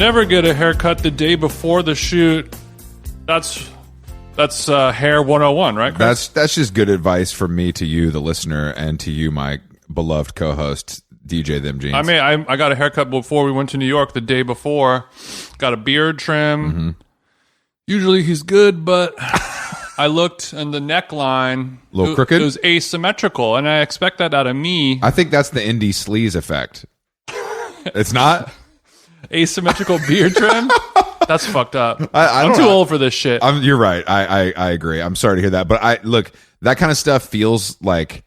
Never get a haircut the day before the shoot. That's hair 101, right, Chris? That's just good advice from me to you, the listener, and to you, my beloved co-host, DJ Them Jeans. I mean, I got a haircut before we went to New York the day before. Got a beard trim. Mm-hmm. Usually he's good, but I looked and the neckline... A little crooked? It was asymmetrical, and I expect that out of me. I think that's the indie sleaze effect. It's not? Asymmetrical beard trim? That's fucked up. I'm too old for this shit. You're right. I agree. I'm sorry to hear that. But look, that kind of stuff feels like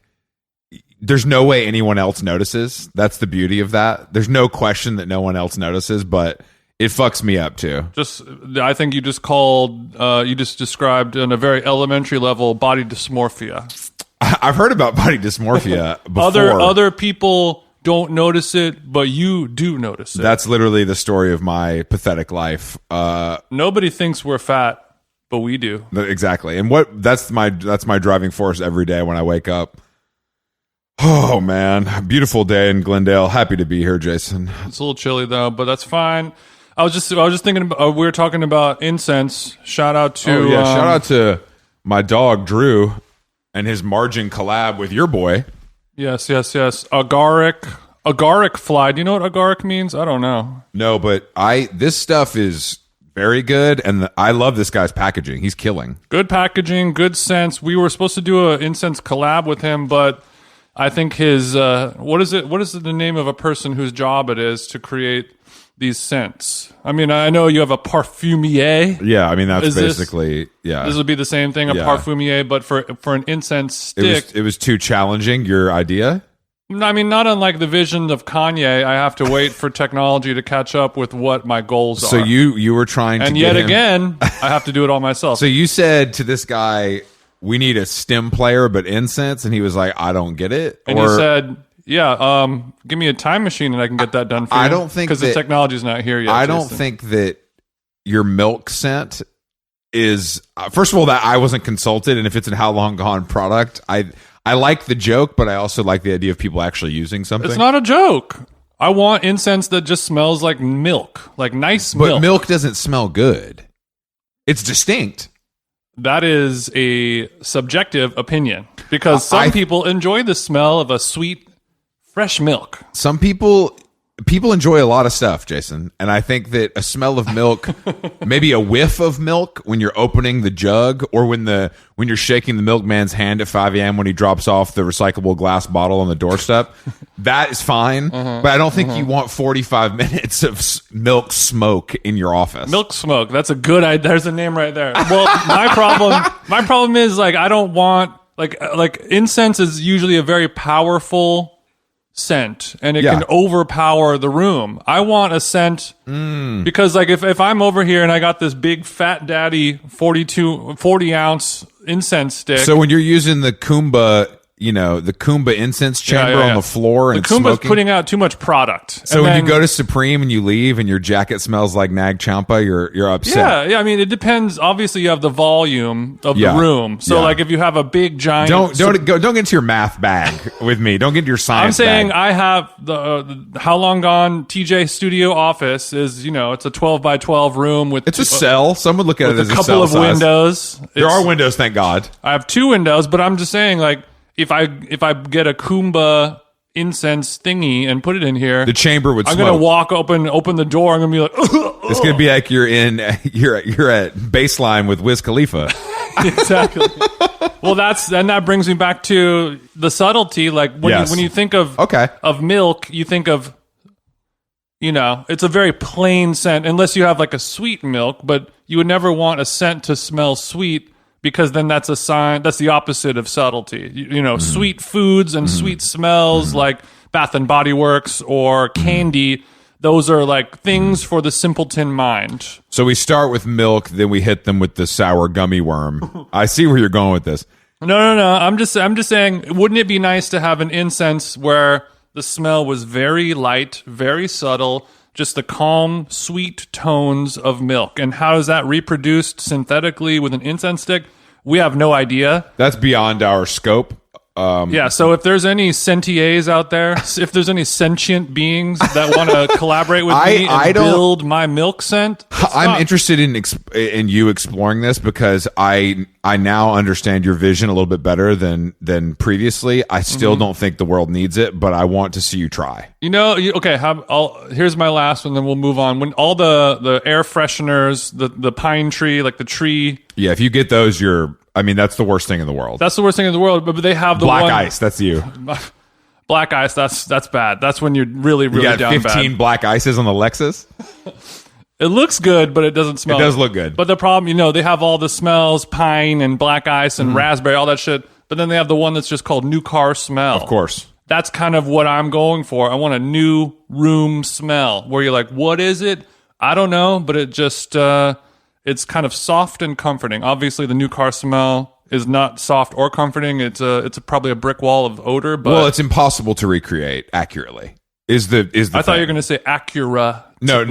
there's no way anyone else notices. That's the beauty of that. There's no question that no one else notices, but it fucks me up too. I think you just described on a very elementary level body dysmorphia. I've heard about body dysmorphia before. Other people don't notice it, but you do notice it. That's literally the story of my pathetic life. Nobody thinks we're fat, but we do. Exactly. And that's my driving force every day when I wake up. Oh man, beautiful day in Glendale. Happy to be here, Jason. It's a little chilly though, but that's fine. I was just thinking about, we were talking about incense. Shout out to shout out to my dog Drew and his margin collab with your boy. Yes. Agaric fly. Do you know what agaric means? I don't know. No, but this stuff is very good, and I love this guy's packaging. He's killing. Good packaging, good scents. We were supposed to do an incense collab with him, but I think his what is the name of a person whose job it is to create these scents? I mean, I know you have a parfumier. Yeah, I mean that's basically This would be the same thing, a parfumier, but for an incense stick. It was too challenging. Your idea? I mean, not unlike the vision of Kanye. I have to wait for technology to catch up with what my goals are. So you were trying to, and get yet him... again, I have to do it all myself. So you said to this guy, "We need a stem player, but incense," and he was like, "I don't get it." And he said, "Yeah, give me a time machine and I can get that done for you." I don't think because the technology's not here yet. I don't think that your milk scent is. First of all, that I wasn't consulted, and if it's a How Long Gone product, I like the joke, but I also like the idea of people actually using something. It's not a joke. I want incense that just smells like milk, like nice milk. But milk doesn't smell good. It's distinct. That is a subjective opinion because some people enjoy the smell of a sweet, fresh milk. Some people enjoy a lot of stuff, Jason, and I think that a smell of milk, maybe a whiff of milk when you're opening the jug, or when you're shaking the milkman's hand at 5 a.m. when he drops off the recyclable glass bottle on the doorstep, that is fine. But I don't think you want 45 minutes of milk smoke in your office. Milk smoke. That's a good idea. There's a name right there. Well, my problem is like I don't want like incense is usually a very powerful scent, and it can overpower the room. I want a scent because like if I'm over here and I got this big fat daddy 40 ounce incense stick. So when you're using the Kumba, the Kumba incense chamber on the floor, and the Kumba's putting out too much product. So when you go to Supreme and you leave and your jacket smells like Nag Champa, you're upset. Yeah. I mean, it depends. Obviously, you have the volume of the room. So like if you have a big giant, don't get into your math bag with me. Don't get into your science. I'm saying bag. I have the How Long Gone TJ Studio office is it's a 12 by 12 room with it's a cell. Some would look at it as a couple of windows. There are windows, thank God. I have 2 windows, but I'm just saying like. If I get a Kumba incense thingy and put it in here, the chamber would. I'm gonna walk open the door. I'm gonna be like, it's gonna be like you're at baseline with Wiz Khalifa. Exactly. Well, that brings me back to the subtlety. Like when you think of milk, you think of it's a very plain scent, unless you have like a sweet milk. But you would never want a scent to smell sweet. Because then that's a sign. That's the opposite of subtlety. Sweet foods and sweet smells like Bath and Body Works or candy. Those are like things for the simpleton mind. So we start with milk, then we hit them with the sour gummy worm. I see where you're going with this. No. I'm just saying. Wouldn't it be nice to have an incense where the smell was very light, very subtle? Just the calm, sweet tones of milk. And how is that reproduced synthetically with an incense stick? We have no idea. That's beyond our scope. Yeah, so if there's any sentiers out there, if there's any sentient beings that want to collaborate with me and build my milk scent, I'm interested in you exploring this because I now understand your vision a little bit better than previously. I still don't think the world needs it, but I want to see you try. Okay. Here's my last one, then we'll move on. When all the air fresheners, the pine tree, like the tree. Yeah, if you get those, that's the worst thing in the world. That's the worst thing in the world. But they have the black ice. That's you. Black ice. That's bad. That's when you're really down bad. You got 15 black ices on the Lexus. It looks good, but it doesn't smell. It does look good. But the problem, they have all the smells, pine and black ice and raspberry, all that shit. But then they have the one that's just called new car smell. Of course. That's kind of what I'm going for. I want a new room smell where you're like, what is it? I don't know, but it just it's kind of soft and comforting. Obviously, the new car smell is not soft or comforting. It's probably a brick wall of odor. But it's impossible to recreate accurately. Is the I thought you were going to say Acura. No.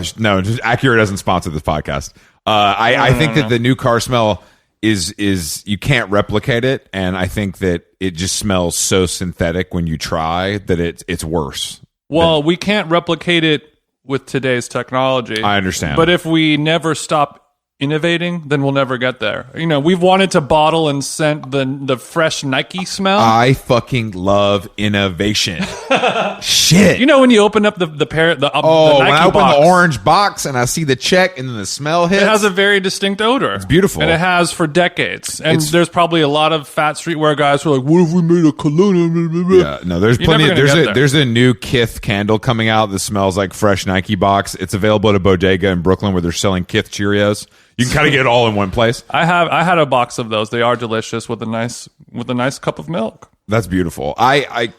Just Acura doesn't sponsor this podcast. I think that the new car smell is you can't replicate it, and I think that it just smells so synthetic when you try that it's worse. Well, we can't replicate it with today's technology. I understand. But if we never stop innovating, then we'll never get there. We've wanted to bottle and scent the fresh Nike smell. I fucking love innovation. Shit. When you open up the Nike when I open box, the orange box and I see the check and then the smell hits. It has a very distinct odor. It's beautiful. And it has for decades. And there's probably a lot of fat streetwear guys who are like, what if we made a cologne? Yeah, no, there's plenty. There's a new Kith candle coming out that smells like fresh Nike box. It's available at a bodega in Brooklyn where they're selling Kith Cheerios. You can kind of get it all in one place. I had a box of those. They are delicious with a nice cup of milk. That's beautiful. I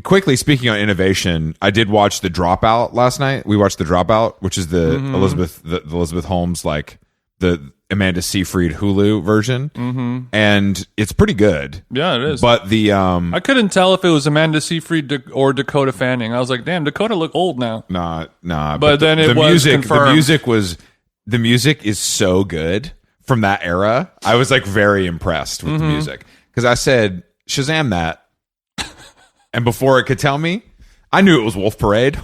quickly, speaking on innovation, I did watch The Dropout last night. We watched The Dropout, which is the Elizabeth Holmes, like the Amanda Seyfried Hulu version, and it's pretty good. Yeah, it is. But I couldn't tell if it was Amanda Seyfried or Dakota Fanning. I was like, damn, Dakota look old now. Nah. But then it was confirmed. The music is so good from that era. I was like very impressed with the music because I said, Shazam that. And before it could tell me, I knew it was Wolf Parade.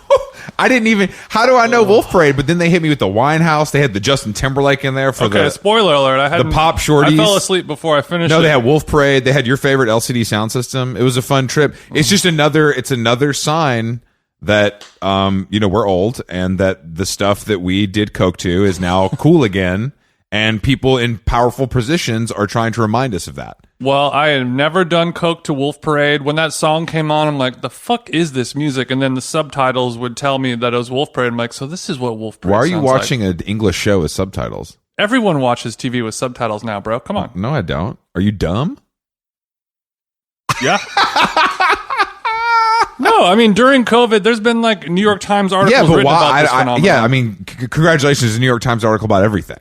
I didn't even, how do I know Wolf Parade? But then they hit me with the Winehouse. They had the Justin Timberlake in there for spoiler alert. The Pop Shorties. I fell asleep before I finished. No, they had Wolf Parade. They had your favorite LCD sound system. It was a fun trip. It's just another sign that we're old and that the stuff that we did coke to is now cool again, and people in powerful positions are trying to remind us of that. Well, I had never done coke to Wolf Parade. When that song came on, I'm like, the fuck is this music? And then the subtitles would tell me that it was Wolf Parade. I'm like, so this is what Wolf Parade Why are you sounds watching like. an English show with subtitles? Everyone watches TV with subtitles now, bro. Come on. No, I don't. Are you dumb? Yeah. No, I mean, during COVID, there's been like New York Times articles written about this phenomenon. Congratulations, New York Times article about everything.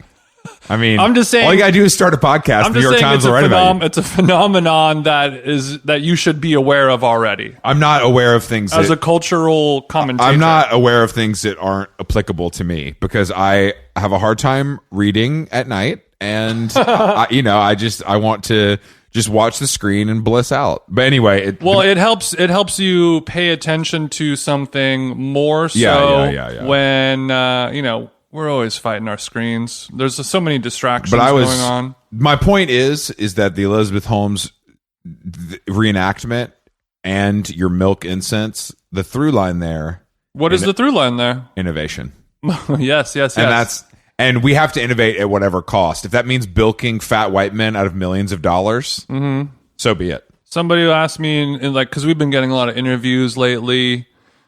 I mean, I'm just saying, all you gotta do is start a podcast. New York Times will write about you. It's a phenomenon that you should be aware of already. I'm not aware of things as a cultural commentator. I'm not aware of things that aren't applicable to me because I have a hard time reading at night, and I want to just watch the screen and bliss out. But anyway, it helps you pay attention to something more so when we're always fighting our screens. There's so many distractions going on. My point is that the Elizabeth Holmes reenactment and your milk incense, the through line there. What is the through line there? Innovation. Yes. And we have to innovate at whatever cost. If that means bilking fat white men out of millions of dollars, so be it. Somebody asked me, because we've been getting a lot of interviews lately,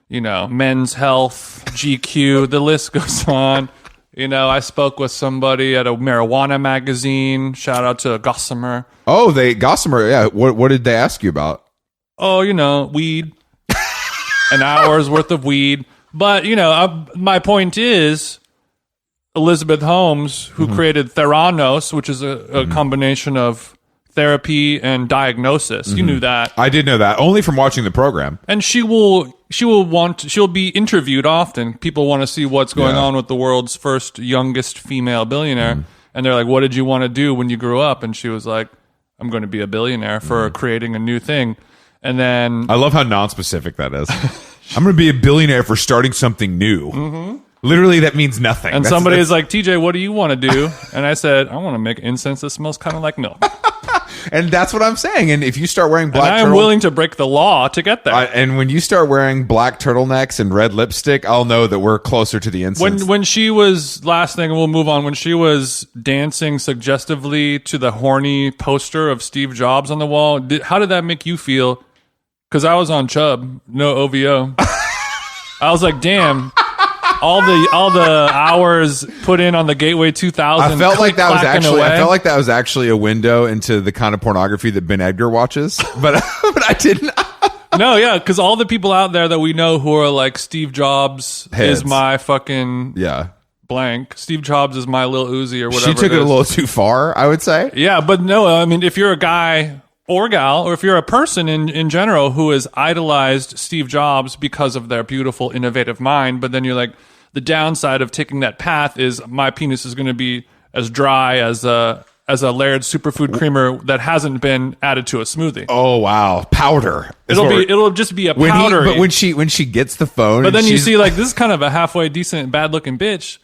Men's Health, GQ, the list goes on. I spoke with somebody at a marijuana magazine. Shout out to Gossamer. Oh, Gossamer, yeah. What did they ask you about? Oh, weed. An hour's worth of weed. But, my point is, Elizabeth Holmes, who created Theranos, which is a combination of therapy and diagnosis. You knew that. I did know that, only from watching the program. And she'll be interviewed often. People want to see what's going on with the world's first youngest female billionaire. And they're like, what did you want to do when you grew up? And she was like, I'm going to be a billionaire for creating a new thing. And then I love how non-specific that is. I'm going to be a billionaire for starting something new. Literally, that means nothing. And somebody is like, TJ, what do you want to do? And I said, I want to make incense that smells kind of like milk. And that's what I'm saying. And if you start wearing black I'm willing to break the law to get there. And when you start wearing black turtlenecks and red lipstick, I'll know that we're closer to the incense. When she was, last thing, and we'll move on, when she was dancing suggestively to the horny poster of Steve Jobs on the wall, how did that make you feel? Because I was on Chubb, no OVO. I was like, damn. All the hours put in on the Gateway 2000. I felt like that was actually a window into the kind of pornography that Ben Edgar watches, but I didn't. No, yeah, because all the people out there that we know who are like Steve Jobs is my fucking blank. Steve Jobs is my Lil Uzi or whatever. She took it a little too far, I would say. Yeah, but no, I mean, if you're a guy or gal, or if you're a person in general who has idolized Steve Jobs because of their beautiful, innovative mind, but then you're like, the downside of taking that path is my penis is going to be as dry as a Laird superfood creamer that hasn't been added to a smoothie. Oh wow, powder. It'll just be a powder. But when she gets the phone, but then you see like this is kind of a halfway decent, bad looking bitch.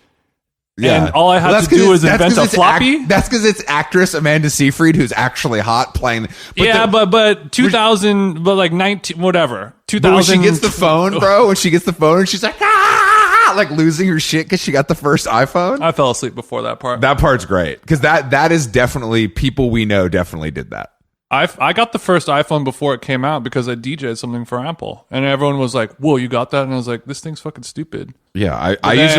Yeah. And all I had to do is invent a floppy. That's because it's actress Amanda Seyfried who's actually hot playing. But 2000, but like 19, whatever. 2000. When she gets the phone, bro, when she gets the phone, and she's like, like losing her shit because she got the first iPhone. I fell asleep before that part. That part's great because that is definitely people we know definitely did that. I got the first iPhone before it came out because I DJ'd something for Apple, and everyone was like, "Whoa, you got that?" And I was like, "This thing's fucking stupid." Yeah, I used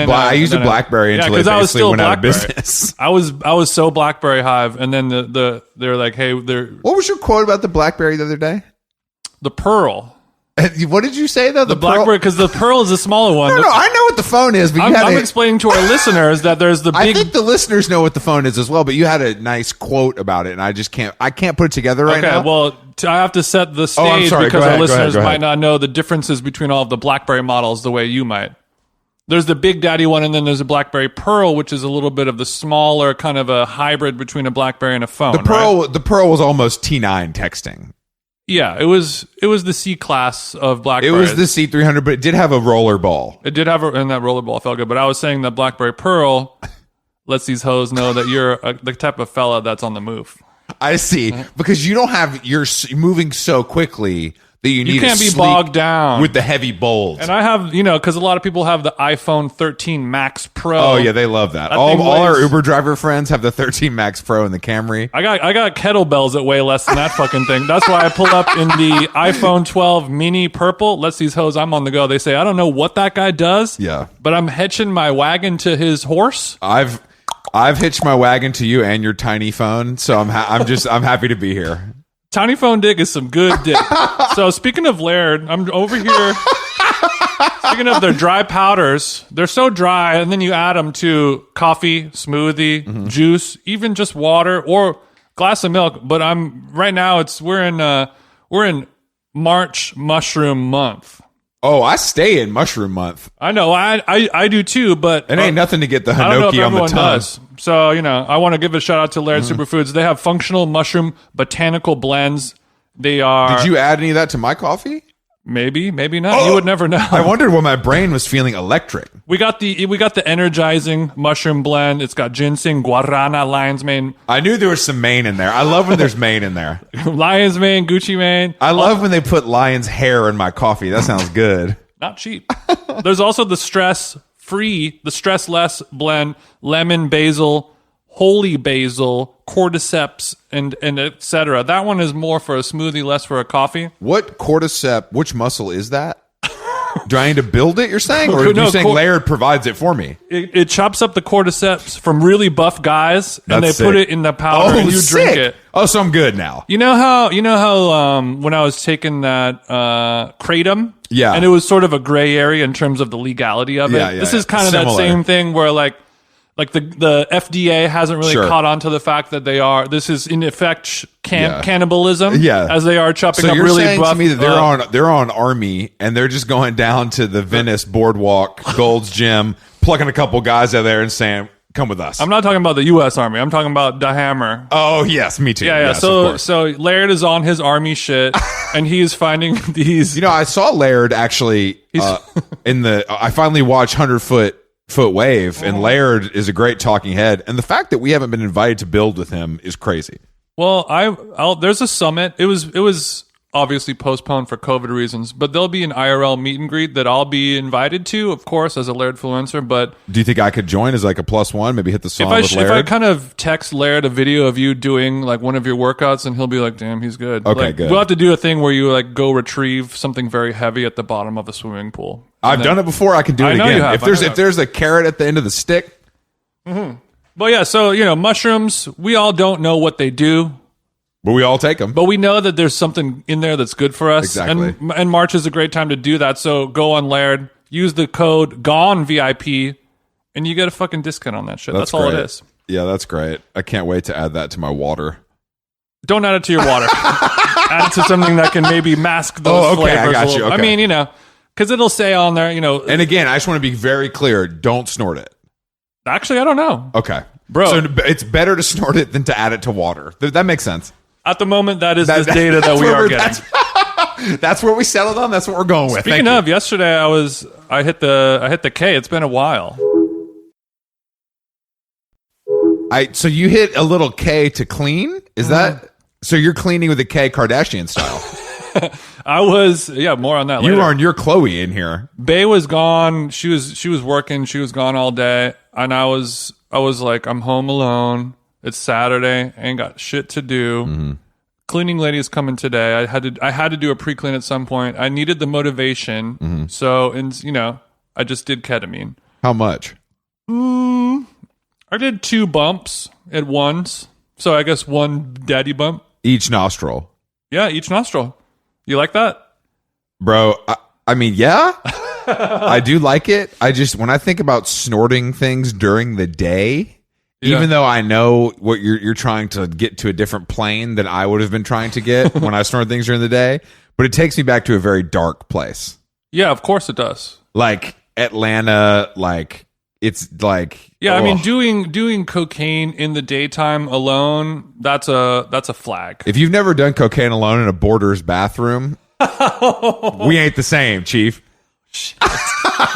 a BlackBerry until it basically went out of business. I was so BlackBerry Hive, and then they're like, "Hey, what was your quote about the BlackBerry the other day? The Pearl." What did you say though? The BlackBerry, because the Pearl is a smaller one. No, I know what the phone is, but I'm explaining to our listeners that there's the big. I think the listeners know what the phone is as well, but you had a nice quote about it, and I can't put it together right now. Okay, well, I have to set the stage because our listeners might not know the differences between all of the BlackBerry models the way you might. There's the Big Daddy one, and then there's a BlackBerry Pearl, which is a little bit of the smaller, kind of a hybrid between a BlackBerry and a phone. The Pearl was almost T9 texting. Yeah, it was the C class of BlackBerry. It was the C300, but it did have a roller ball. It did have and that roller ball felt good. But I was saying that BlackBerry Pearl lets these hoes know that you're the type of fella that's on the move. I see, because you're moving so quickly that you can't be bogged down with the heavy bolds. And I have, because a lot of people have the iPhone 13 Max Pro. Oh yeah, they love that. All our Uber driver friends have the 13 Max Pro and the Camry. I got kettlebells that weigh less than that fucking thing. That's why I pull up in the iPhone 12 mini purple. Lets these hoes, I'm on the go. They say, I don't know what that guy does. Yeah, but I'm hitching my wagon to his horse. I've hitched my wagon to you and your tiny phone, so I'm happy to be here. Tiny phone dick is some good dick. So speaking of Laird, I'm over here. Speaking of their dry powders, they're so dry, and then you add them to coffee, smoothie, juice, even just water or glass of milk. But right now. We're in March mushroom month. Oh, I stay in mushroom month. I know, I do too, but it ain't nothing to get the Hinoki on the tongue. Does. So, I want to give a shout out to Laird Superfoods. They have functional mushroom botanical blends. They are. Did you add any of that to my coffee? Maybe not. You would never know. I wondered when my brain was feeling electric. We got the energizing mushroom blend. It's got ginseng, guarana, lion's mane. I knew there was some mane in there. I love when there's mane in there. Lion's mane, Gucci mane. I love when they put lion's hair in my coffee. That sounds good. Not cheap. There's also the stress-free, the stress-less blend, lemon, basil, holy basil, cordyceps, and etc. That one is more for a smoothie, less for a coffee. What cordyceps? Which muscle is that? Do I need to build it, you're saying? Or are you saying Laird provides it for me? It chops up the cordyceps from really buff guys, and they put it in the powder, and you drink it. Oh, so I'm good now. You know how when I was taking that Kratom? Yeah. And it was sort of a gray area in terms of the legality of it. Yeah, this is kind of that same thing where like the FDA hasn't really caught on to the fact that this is in effect cannibalism, as they are chopping up really buff. So you're saying to me that they're on Army and they're just going down to the Venice Boardwalk, Gold's Gym, plucking a couple guys out there and saying, come with us. I'm not talking about the U.S. Army. I'm talking about the Hammer. Oh yes, me too. Yeah. Yes, so Laird is on his army shit, and he's finding these. You know, I saw Laird actually in the. I finally watched 100 Foot Wave, and Laird is a great talking head. And the fact that we haven't been invited to build with him is crazy. Well, there's a summit. It was obviously postponed for COVID reasons, but there'll be an IRL meet and greet that I'll be invited to, of course, as a Laird influencer. But do you think I could join as like a +1? Maybe hit the song with Laird? If I kind of text Laird a video of you doing like one of your workouts, and he'll be like, "Damn, he's good." Okay, like, good. We'll have to do a thing where you like go retrieve something very heavy at the bottom of a swimming pool. I've done it before. I can do it again. You have. If there's a carrot at the end of the stick. Mm-hmm. But yeah, so mushrooms. We all don't know what they do. But we all take them. But we know that there's something in there that's good for us. Exactly. And March is a great time to do that. So go on Laird, use the code GONEVIP, and you get a fucking discount on that shit. That's all it is. Yeah, that's great. I can't wait to add that to my water. Don't add it to your water. Add it to something that can maybe mask those flavors. I got you. Okay. I mean, because it'll say on there, And again, I just want to be very clear. Don't snort it. Actually, I don't know. Okay. Bro. So it's better to snort it than to add it to water. That makes sense. At the moment, that is the data that we are getting. That's where we settled on. That's what we're going with. Speaking of, yesterday I hit the K. It's been a while. So you hit a little K to clean? Is that so? You're cleaning with a K Kardashian style. I was, more on that later. You are on your Chloe in here. Bay was gone. She was working. She was gone all day, and I was like, I'm home alone. It's Saturday. Ain't got shit to do. Mm-hmm. Cleaning lady is coming today. I had to do a pre-clean at some point. I needed the motivation. Mm-hmm. So, I just did ketamine. How much? I did 2 bumps at once. So I guess 1 daddy bump. Each nostril. Yeah, each nostril. You like that? Bro, I mean, yeah. I do like it. When I think about snorting things during the day, even though I know what you're trying to get to a different plane than I would have been trying to get when I snort things during the day, but it takes me back to a very dark place. Yeah, of course it does. Like Atlanta, like it's like I mean doing cocaine in the daytime alone, that's a flag. If you've never done cocaine alone in a boarder's bathroom, we ain't the same, Chief.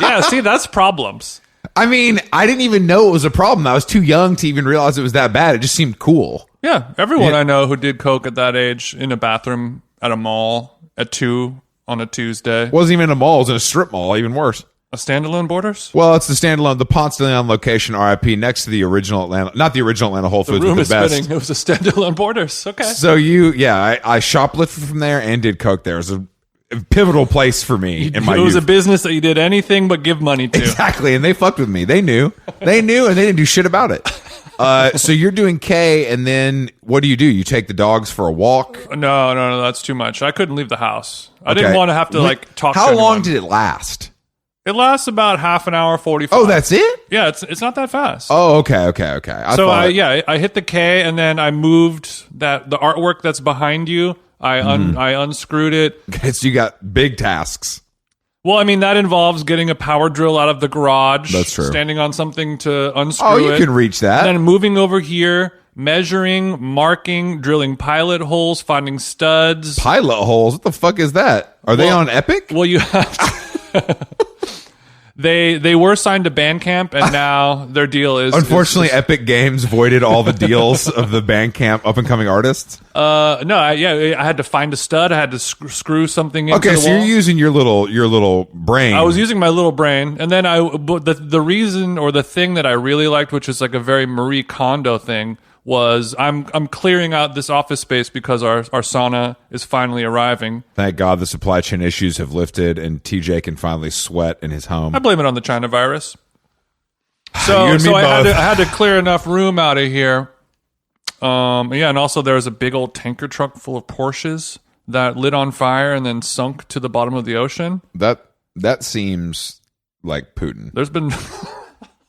Yeah, see, that's problems. I mean, I didn't even know it was a problem. I was too young to even realize it was that bad. It just seemed cool. Yeah, everyone I know who did coke at that age in a bathroom at a mall at 2 on a Tuesday. Wasn't even in a mall. It was in a strip mall. Even worse. A standalone Borders? Well, it's the standalone, the Ponce de Leon location, RIP, next to the original Atlanta, not the original Atlanta Whole Foods, but the best. Spinning. It was a standalone Borders. Okay. So I shoplifted from there and did coke there. It was a pivotal place for me in my youth. It was a business that you did anything but give money to. Exactly, and they fucked with me. They knew, and they didn't do shit about it. So you're doing K, and then what do? You take the dogs for a walk? No, that's too much. I couldn't leave the house. I didn't want to have to talk. How to long anyone. did it last? It lasts about half an hour, 45. Oh, that's it? Yeah, it's not that fast. Oh, okay. I hit the K, and then I moved the artwork that's behind you. I unscrewed it. Okay, so you got big tasks. Well, I mean, that involves getting a power drill out of the garage. That's true. Standing on something to unscrew it. Oh, you can reach that. And then moving over here, measuring, marking, drilling pilot holes, finding studs. Pilot holes? What the fuck is that? Are they on Epic? Well, you have to... They were signed to Bandcamp, and now their deal is... Unfortunately, Epic Games voided all the deals of the Bandcamp up-and-coming artists. I had to find a stud. I had to screw something into the wall. Okay, so you're using your little brain. I was using my little brain, and then the reason or the thing that I really liked, which is like a very Marie Kondo thing, was I'm clearing out this office space because our sauna is finally arriving. Thank God the supply chain issues have lifted and TJ can finally sweat in his home. I blame it on the China virus. So I had to clear enough room out of here. And also there was a big old tanker truck full of Porsches that lit on fire and then sunk to the bottom of the ocean. That seems like Putin. There's been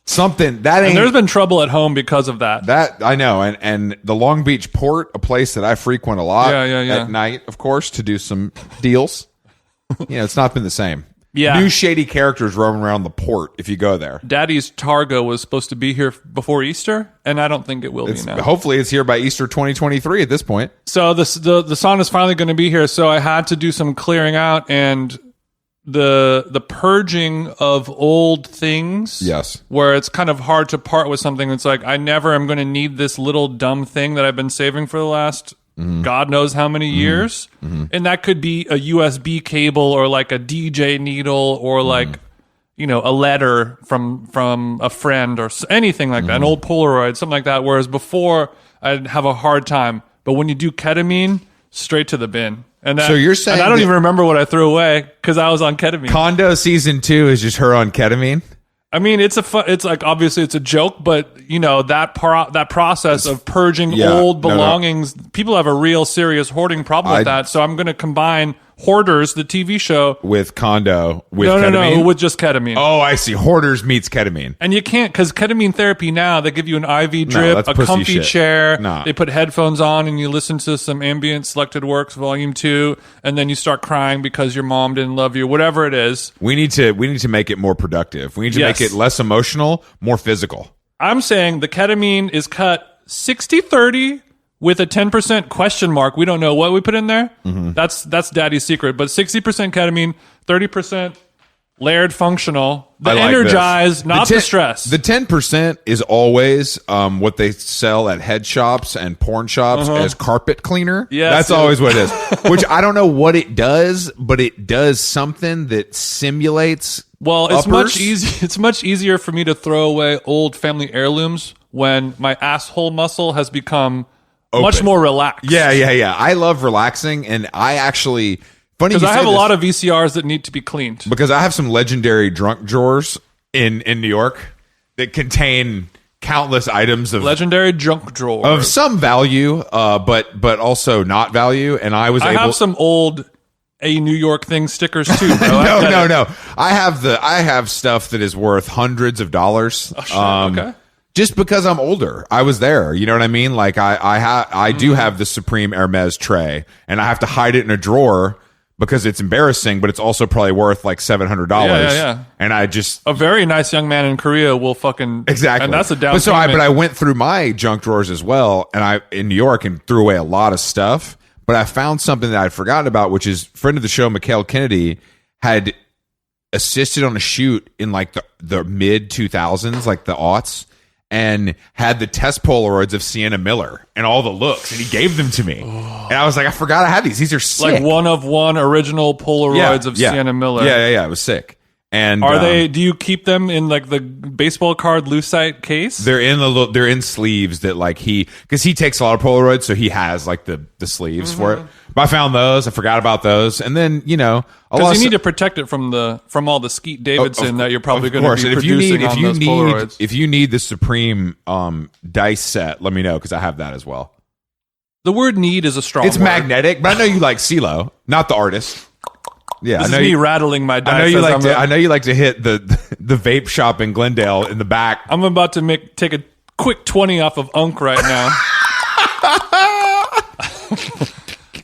something that ain't. And there's been trouble at home because of that. That I know, and the Long Beach port, a place that I frequent a lot at night, of course, to do some deals. It's not been the same. new shady characters roaming around the port if you go there. Daddy's Targa was supposed to be here before Easter, and I don't think it will be now. Hopefully it's here by Easter 2023 at this point. So the sauna is finally going to be here, so I had to do some clearing out and the purging of old things. Yes. Where it's kind of hard to part with something that's like, I never am going to need this little dumb thing that I've been saving for the last God knows how many years. And that could be a USB cable or like a DJ needle or like, you know, a letter from a friend or anything like that, an old Polaroid, something like that. Whereas before I'd have a hard time. But when you do ketamine, straight to the bin. And that, so you're saying, and I don't even remember what I threw away because I was on ketamine. Condo season 2 is just her on ketamine. I mean, it's like obviously it's a joke, but you know that process of purging old belongings. People have a real serious hoarding problem with that. So I'm going to combine Hoarders, the TV show, with Condo with ketamine. No, with just ketamine. Oh, I see. Hoarders meets ketamine, and you can't because ketamine therapy now they give you an IV drip, a comfy chair. They put headphones on and you listen to some ambient selected works, Volume 2, and then you start crying because your mom didn't love you. Whatever it is, we need to make it more productive. We need to make it less emotional, more physical. I'm saying the ketamine is cut 60-30. With a 10% question mark. We don't know what we put in there. That's Daddy's secret. But 60% ketamine, 30% layered functional. The energize, not the stress. The 10% is always what they sell at head shops and porn shops as carpet cleaner. That's always what it is. Which I don't know what it does, but it does something that simulates. Well, it's much easier for me to throw away old family heirlooms when my asshole muscle has become much more relaxed. Yeah. I love relaxing, and I actually funny because I have a lot of VCRs that need to be cleaned. Because I have some legendary drunk drawers in New York that contain countless items of legendary junk drawers of some value, but also not value. And I have some old A New York Thing stickers too. No. I have stuff that is worth hundreds of dollars. Oh, shit. Okay. Just because I'm older, I was there. You know what I mean? Like I do have the Supreme Hermes tray, and I have to hide it in a drawer because it's embarrassing, but it's also probably worth like $700. Yeah. And I just a very nice young man in Korea will fucking exactly. And that's a down. But I went through my junk drawers as well, and in New York and threw away a lot of stuff. But I found something that I'd forgotten about, which is friend of the show, Mikhail Kennedy, had assisted on a shoot in like the mid 2000s, like the aughts. And had the test Polaroids of Sienna Miller and all the looks, and he gave them to me. And I was like, I forgot I had these. These are sick. Like one of one original Polaroids of Sienna Miller. Yeah. It was sick. And are they? Do you keep them in like the baseball card lucite case? They're in sleeves that like because he takes a lot of Polaroids, so he has like the sleeves for it. But I found those. I forgot about those, and then because you need to protect it from all the Skeet Davidson that you're probably going to be producing on those Polaroids. If you need the Supreme dice set, let me know because I have that as well. The word "need" is a strong. It's word. Magnetic, but I know you like CeeLo, not the artist. Yeah, this is me rattling my dice. I know you like to hit the vape shop in Glendale in the back. I'm about to take a quick 20 off of Unk right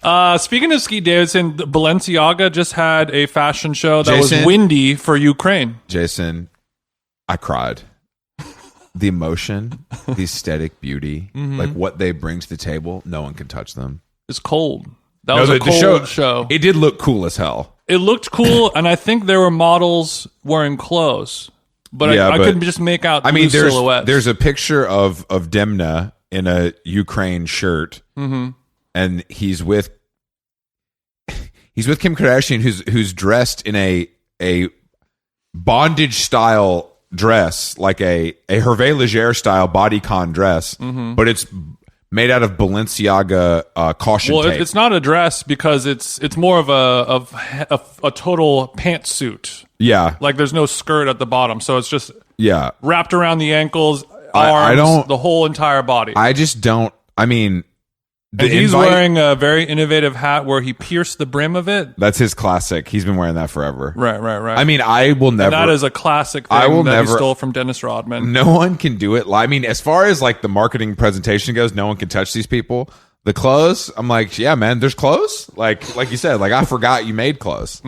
now. Speaking of Skeet Davidson, Balenciaga just had a fashion show that was windy for Ukraine. Jason, I cried. The emotion, the aesthetic beauty, like what they bring to the table, no one can touch them. It's cold. That was a cold show. It did look cool as hell. It looked cool, and I think there were models wearing clothes, but I couldn't just make out. Silhouettes. There's a picture of Demna in a Ukraine shirt, and he's with Kim Kardashian, who's dressed in a bondage style dress, like a Hervé Leger style bodycon dress, but it's made out of Balenciaga caution tape. It's not a dress because it's more of a total pantsuit. Yeah, like there's no skirt at the bottom, so it's just wrapped around the ankles, arms, the whole entire body. I just don't. I mean, he's wearing a very innovative hat where he pierced the brim of it. That's his classic. He's been wearing that forever. Right. I mean, I will never. And that is a classic thing he stole from Dennis Rodman. No one can do it. I mean, as far as like the marketing presentation goes, no one can touch these people. The clothes, I'm like, yeah, man, there's clothes. Like you said, like I forgot you made clothes.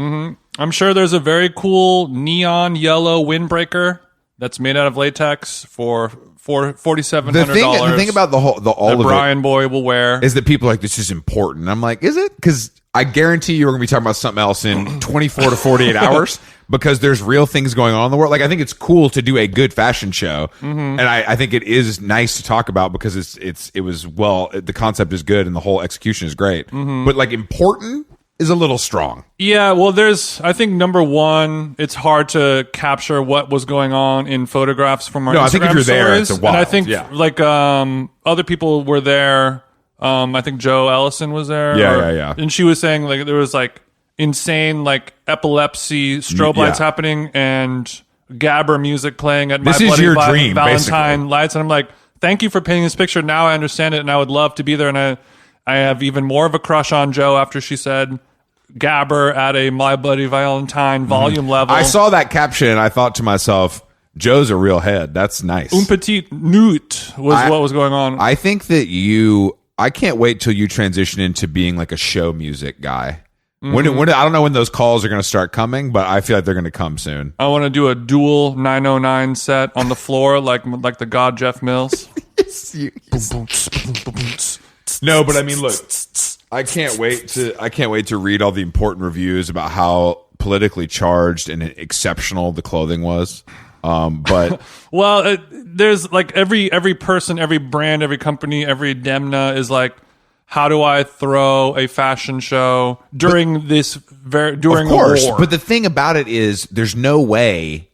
I'm sure there's a very cool neon yellow windbreaker that's made out of latex for $4,700. The thing about all of Brian Boy will wear is that people are like, this is important. I'm like, is it? Because I guarantee you we're going to be talking about something else in 24 to 48 hours because there's real things going on in the world. Like, I think it's cool to do a good fashion show. And I think it is nice to talk about because the concept is good and the whole execution is great. But like important is a little strong. Yeah, well, I think number one, it's hard to capture what was going on in photographs from our Instagram I think if you're there, it's wild. And I think like other people were there. I think Joe Ellison was there. Yeah. And she was saying like there was like insane like epilepsy strobe lights happening and Gabber music playing at this My is Bloody your dream, Valentine basically. lights. And I'm like, thank you for painting this picture. Now I understand it and I would love to be there. And I have even more of a crush on Joe after she said Gabber at a My Bloody Valentine volume level. I saw that caption and I thought to myself, Joe's a real head. That's nice. Un petit newt was what was going on. I think that I can't wait till you transition into being like a show music guy. When I don't know when those calls are going to start coming, but I feel like they're going to come soon. I want to do a dual 909 set on the floor like the god Jeff Mills. No, but I mean, look, I can't wait to read all the important reviews about how politically charged and exceptional the clothing was. But well, there's like every person, every brand, every company, every Demna is like, how do I throw a fashion show during during a war? But the thing about it is, there's no way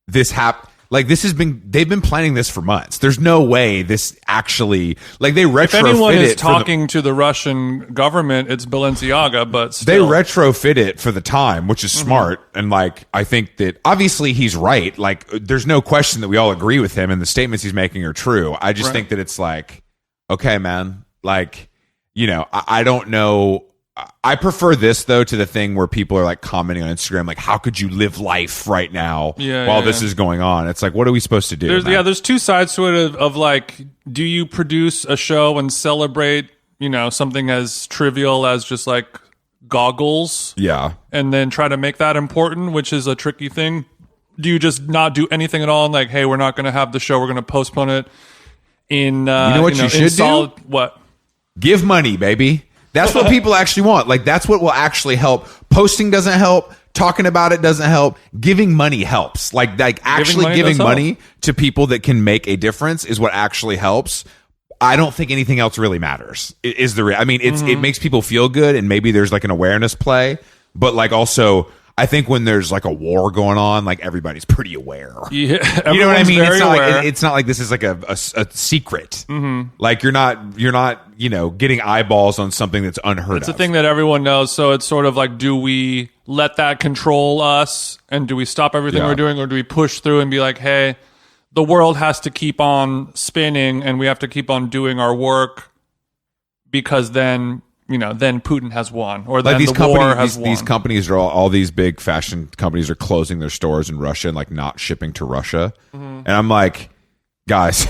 this happened. Like they've been planning this for months. There's no way this actually, like they retrofit it. If anyone is talking to the Russian government, it's Balenciaga, but still. They retrofit it for the time, which is smart. And like, I think that obviously he's right. Like there's no question that we all agree with him and the statements he's making are true. I just think that it's like, okay, man, like, I don't know. I prefer this though to the thing where people are like commenting on Instagram, like, how could you live life right now while this is going on? It's like, what are we supposed to do? There's two sides to it of like, do you produce a show and celebrate, something as trivial as just like goggles? Yeah. And then try to make that important, which is a tricky thing. Do you just not do anything at all? And like, hey, we're not going to have the show. We're going to postpone it in, you should do? What? Give money, baby. That's what people actually want. Like, that's what will actually help. Posting doesn't help. Talking about it doesn't help. Giving money helps. Like actually giving money to people that can make a difference is what actually helps. I don't think anything else really matters. I mean, it makes people feel good, and maybe there's like an awareness play, but like also, I think when there's like a war going on, like everybody's pretty aware. Yeah, you know what I mean? It's not like this is like a secret. Like you're not getting eyeballs on something that's unheard of. It's a thing that everyone knows. So it's sort of like, do we let that control us, and do we stop everything we're doing, or do we push through and be like, hey, the world has to keep on spinning, and we have to keep on doing our work, because then Putin has won, or then the war has won. These companies are all these big fashion companies are closing their stores in Russia and like not shipping to Russia. And I'm like, guys,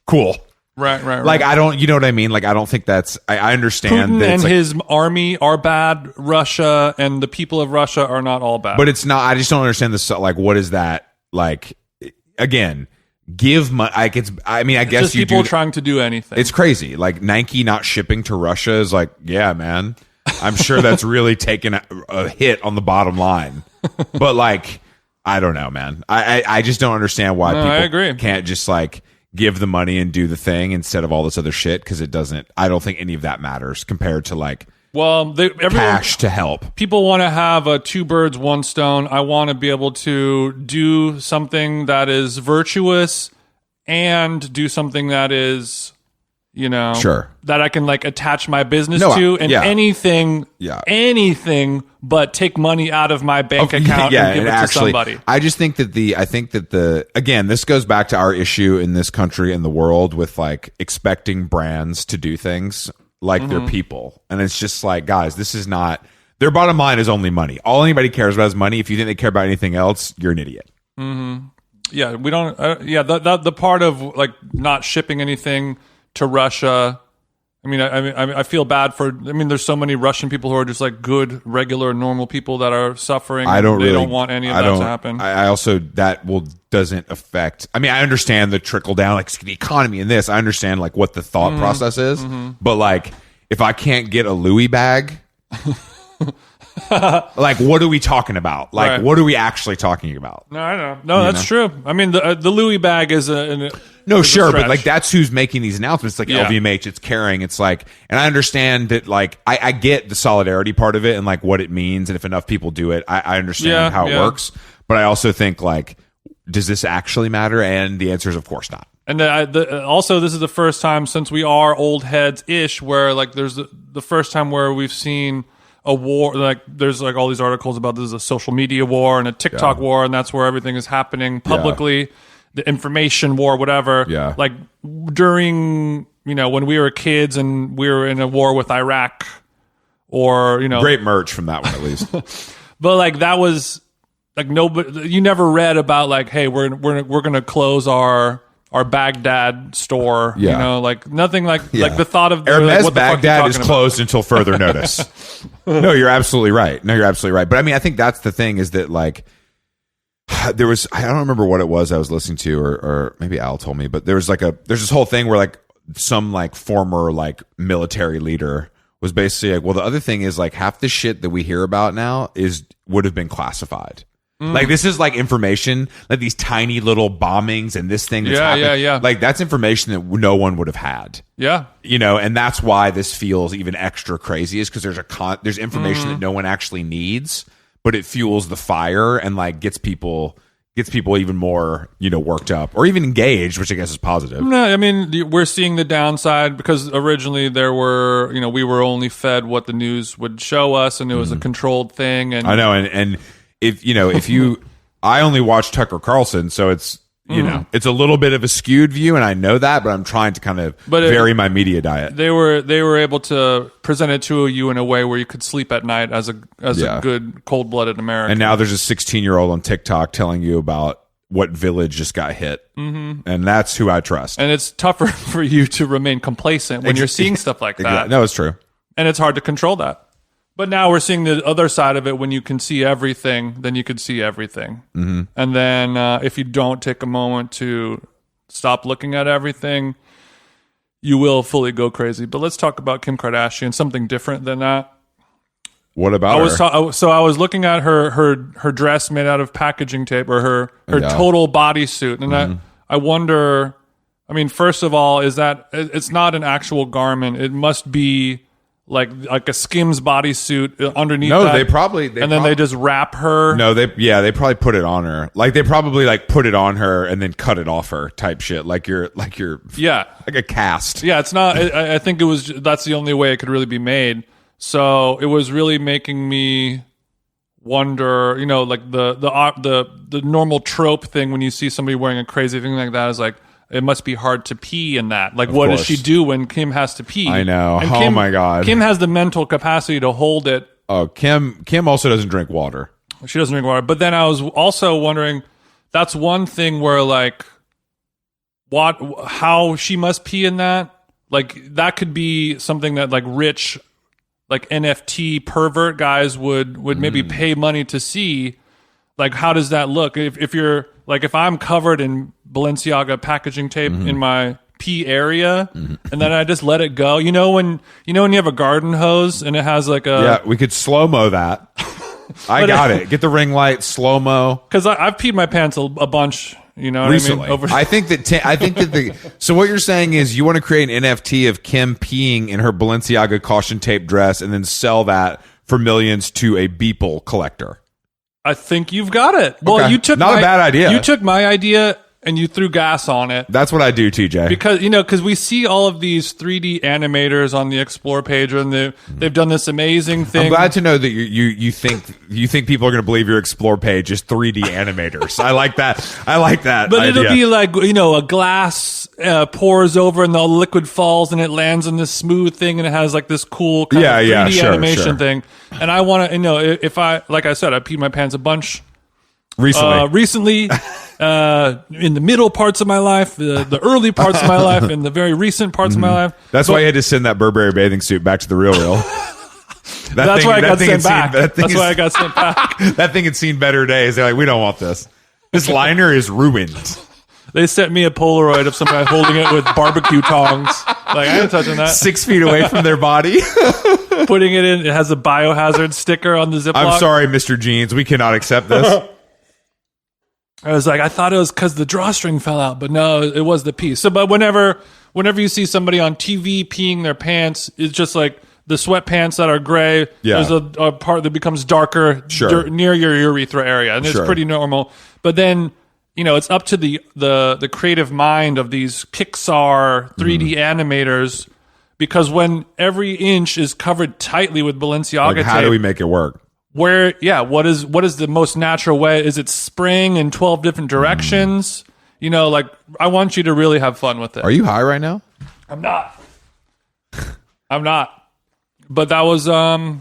cool. Right. Like, I don't, you know what I mean? Like, I don't think that's, I understand Putin that and his army are bad. Russia and the people of Russia are not all bad. But it's not, I just don't understand this. Like, what is that? Like, again, give money. Like, I guess just people trying to do anything. It's crazy. Like, Nike not shipping to Russia is like, yeah, man. I'm sure that's really taken a hit on the bottom line. But like, I don't know, man. I just don't understand why people can't just like give the money and do the thing instead of all this other shit, because it doesn't. I don't think any of that matters compared to like cash to help. People want to have a two birds, one stone. I want to be able to do something that is virtuous and do something that is, sure, that I can like attach my business to, and anything but take money out of my bank account and give it to somebody. I just think that again, this goes back to our issue in this country and the world with like expecting brands to do things like they're people. And it's just like, guys, this is not, their bottom line is only money. All anybody cares about is money. If you think they care about anything else, you're an idiot. Yeah, we don't, the part of like not shipping anything to Russia I feel bad for. I mean, there's so many Russian people who are just like good, regular, normal people that are suffering. They don't want any of that to happen. I also doesn't affect. I mean, I understand the trickle down, like the economy and this. I understand like what the thought process is, but like if I can't get a Louis bag. Like, what are we talking about? Like, right. What are we actually talking about? No, I know. No, that's true. I mean, the Louis bag is sure, but like that's who's making these announcements. Like LVMH, it's carrying. It's like, and I understand that. Like, I get the solidarity part of it and like what it means, and if enough people do it, I understand how it works. But I also think like, does this actually matter? And the answer is, of course not. And also, this is the first time since we are old heads ish, where like there's the first time where we've seen a war. Like there's like all these articles about this is a social media war and a TikTok war, and that's where everything is happening publicly. The information war, whatever. Yeah. Like during when we were kids and we were in a war with Iraq, or great merch from that one at least. But like that was like nobody. You never read about like, hey, we're gonna close our Baghdad store, like nothing like the thought of Hermes what Baghdad is closed until further notice. No, you're absolutely right. But I mean, I think that's the thing is that like there was, I don't remember what it was I was listening to, or maybe Al told me, but there's this whole thing where like some like former like military leader was basically like, well, the other thing is like half the shit that we hear about now would have been classified. Like this is like information, like these tiny little bombings and this thing that's happened. Like that's information that no one would have had. Yeah. And that's why this feels even extra crazy is because there's information that no one actually needs, but it fuels the fire and like gets people even more, worked up or even engaged, which I guess is positive. No, I mean, we're seeing the downside because originally there were, we were only fed what the news would show us and it was a controlled thing. And I know. And if I only watch Tucker Carlson, so it's, it's a little bit of a skewed view, and I know that, but I'm trying to kind of vary my media diet. They were able to present it to you in a way where you could sleep at night as a good cold-blooded American. And now there's a 16-year-old on TikTok telling you about what village just got hit, and that's who I trust. And it's tougher for you to remain complacent when you're seeing stuff like that. No, it's true, and it's hard to control that. But now we're seeing the other side of it. When you can see everything, then you can see everything. Mm-hmm. And then if you don't take a moment to stop looking at everything, you will fully go crazy. But let's talk about Kim Kardashian, something different than that. What about her? So I was looking at her dress made out of packaging tape, or her total bodysuit. And I wonder, I mean, first of all, is that it's not an actual garment. It must be like a Skims bodysuit underneath. No, that. They just wrap her. No, they probably put it on her. Like they probably like put it on her and then cut it off her type shit. Like you're like a cast. Yeah, it's not. I think that's the only way it could really be made. So it was really making me wonder. Like the normal trope thing when you see somebody wearing a crazy thing like that is like, it must be hard to pee in that. Like, what does she do when Kim has to pee? I know. Oh my God. Kim has the mental capacity to hold it. Oh, Kim also doesn't drink water. She doesn't drink water. But then I was also wondering, that's one thing where like, how she must pee in that? Like, that could be something that like rich, like NFT pervert guys would maybe pay money to see. Like, how does that look? If you're like, if I'm covered in Balenciaga packaging tape in my pee area, and then I just let it go. When you have a garden hose and it has like a we could slow mo that. I got it. Get the ring light, slow mo. Because I've peed my pants a bunch. You know what recently. I mean? I think that so what you're saying is you want to create an NFT of Kim peeing in her Balenciaga caution tape dress and then sell that for millions to a Beeple collector. I think you've got it. Well, okay. You took not a bad idea. You took my idea and you threw gas on it. That's what I do, TJ. Because we see all of these 3D animators on the Explore page, and they've done this amazing thing. I'm glad to know that you think people are going to believe your Explore page is 3D animators. I like that. But idea. It'll be like a glass pours over and the liquid falls and it lands on this smooth thing and it has like this cool kind of 3D animation thing. And I want to, if I, like I said, I peed my pants a bunch. Recently, in the middle parts of my life, the early parts of my life, and the very recent parts of my life. That's why you had to send that Burberry bathing suit back to the real. That's why I got sent back. That's why I got sent back. That thing had seen better days. They're like, we don't want this. This liner is ruined. They sent me a Polaroid of somebody holding it with barbecue tongs. Like, I ain't touching that. 6 feet away from their body. Putting it in. It has a biohazard sticker on the Ziploc. I'm sorry, Mr. Jeans. We cannot accept this. I was like, I thought it was because the drawstring fell out, but no, it was the piece. So, but whenever you see somebody on TV peeing their pants, it's just like the sweatpants that are gray. Yeah. There's a part that becomes darker near your urethra area, and it's pretty normal. But then, it's up to the creative mind of these Pixar 3D animators, because when every inch is covered tightly with Balenciaga tape, how do we make it work? What is the most natural way? Is it spraying in 12 different directions? I want you to really have fun with it. Are you high right now? I'm not. But that was a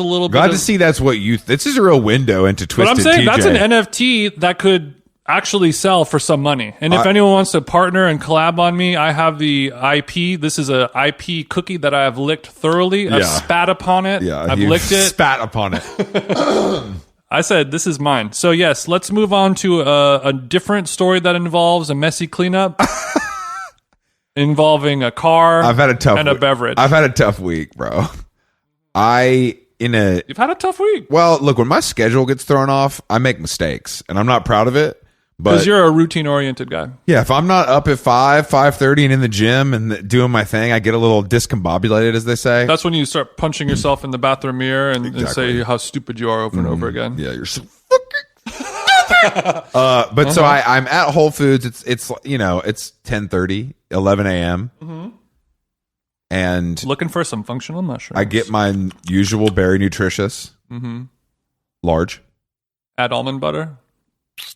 little bit. Glad to see that's what this is a real window into Twisted TJ. But I'm saying that's an NFT that could actually sell for some money. And if anyone wants to partner and collab on me, I have the IP. This is a IP cookie that I have licked thoroughly. I've spat upon it. Yeah, I've licked it. Spat upon it. I said, this is mine. So yes, let's move on to a different story that involves a messy cleanup. Involving a car and a beverage. I've had a tough week, bro. You've had a tough week. Well, look, when my schedule gets thrown off, I make mistakes, and I'm not proud of it. Because you're a routine-oriented guy. Yeah, if I'm not up at 5:30 and in the gym and doing my thing, I get a little discombobulated, as they say. That's when you start punching yourself in the bathroom mirror and say how stupid you are over and over again. Yeah, you're so fucking stupid. So I'm at Whole Foods. It's 10:30, 11 a.m. And looking for some functional mushrooms. I get my usual Berry Nutritious, large. Add almond butter.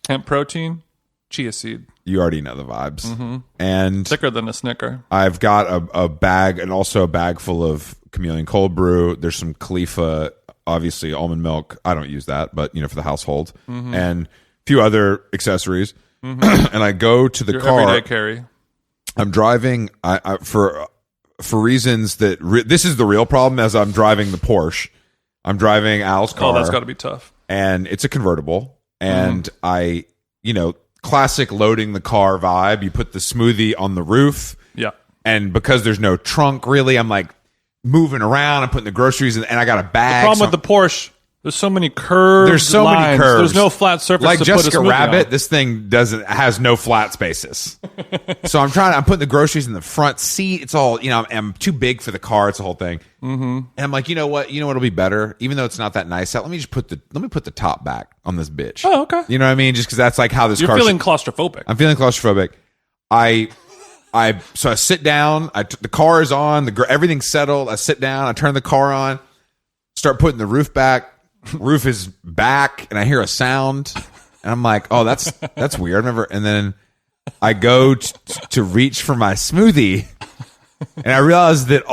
Hemp protein, chia seed. You already know the vibes. And thicker than a Snicker. I've got a bag, and also a bag full of Chameleon cold brew. There's some Khalifa, obviously almond milk. I don't use that, but for the household, and a few other accessories. And I go to the car. Everyday carry. I'm driving. I for reasons that this is the real problem. As I'm driving the Porsche, I'm driving Al's car. Oh, that's got to be tough. And it's a convertible. And I, classic loading the car vibe. You put the smoothie on the roof. Yeah. And because there's no trunk, really, I'm like moving around. I'm putting the groceries in, and I got a bag. The problem with the Porsche, there's so many curves. There's so many curves. There's no flat surface. Like to Jessica put a Rabbit, on. this thing has no flat spaces. So I'm putting the groceries in the front seat. It's all, I'm too big for the car. It's the whole thing. And I'm like, you know what'll be better, even though it's not that nice out. Let me put the top back on this bitch. Oh, okay. You know what I mean? Just because that's like how this car. You're feeling claustrophobic. I'm feeling claustrophobic. So I sit down. The car is on. Everything's settled. I sit down. I turn the car on. Start putting the roof back. Roof is back, and I hear a sound, and I'm like, "Oh, that's weird." And then I go to reach for my smoothie, and I realize that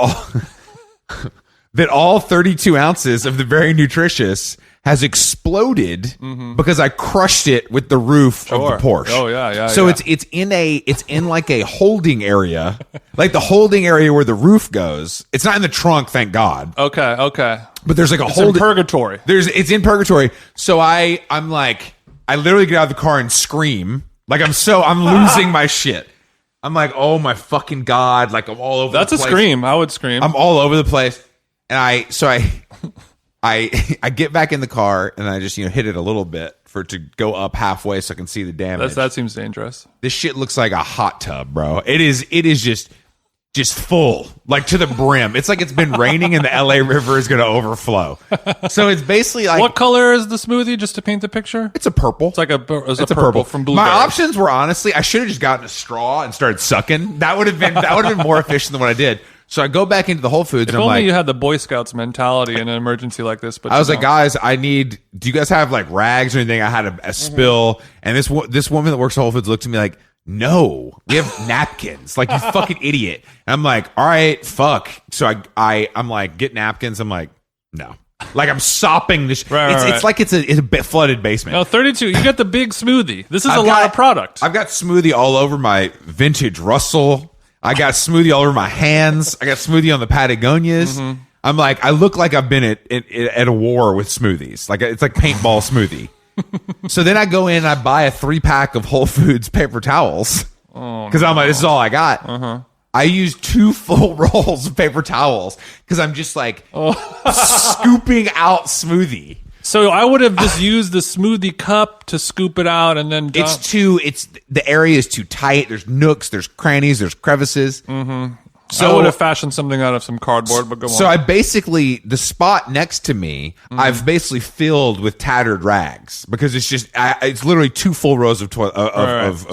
all 32 ounces of the Very Nutritious has exploded because I crushed it with the roof of the Porsche. Oh yeah. So it's in like a holding area, like the holding area where the roof goes. It's not in the trunk, thank God. Okay. But there's like it's in purgatory. It's in purgatory. So I'm like, I literally get out of the car and scream. Like I'm losing my shit. I'm like, oh my fucking God. Like I'm all over That's the place. That's a scream. I would scream. I'm all over the place. And I get back in the car and I just hit it a little bit for it to go up halfway so I can see the damage. That seems dangerous. This shit looks like a hot tub, bro. It is just full, like to the brim. It's like it's been raining and the LA River is going to overflow. So it's basically like, what color is the smoothie? Just to paint the picture, it's a purple. It's like a purple from Blueberry. My options were honestly, I should have just gotten a straw and started sucking. That would have been more efficient than what I did. So I go back into the Whole Foods and I'm like, you had the Boy Scouts mentality in an emergency like this. But I was like, guys, do you guys have like rags or anything? I had a spill, and this woman that works at Whole Foods looked at me like, no, we have napkins. Like, you fucking idiot. And I'm like, all right, fuck. So I'm like, get napkins. I'm like, no. Like I'm sopping this. Right. It's like it's a flooded basement. No, 32. You get the big smoothie. This is a lot of product. I've got smoothie all over my vintage Russell. I got smoothie all over my hands. I got smoothie on the Patagonias. Mm-hmm. I'm like, I look like I've been at a war with smoothies. Like it's like paintball smoothie. So then I go in and I buy a 3-pack of Whole Foods paper towels because I'm like, this is all I got. Uh-huh. I use 2 full rolls of paper towels because I'm just like scooping out smoothie. So I would have just used the smoothie cup to scoop it out and then dump. The area is too tight. There's nooks, there's crannies, there's crevices. Mm-hmm. So I would have fashioned something out of some cardboard, but go on. So I basically, the spot next to me, I've basically filled with tattered rags because it's literally 2 full rows of toilet.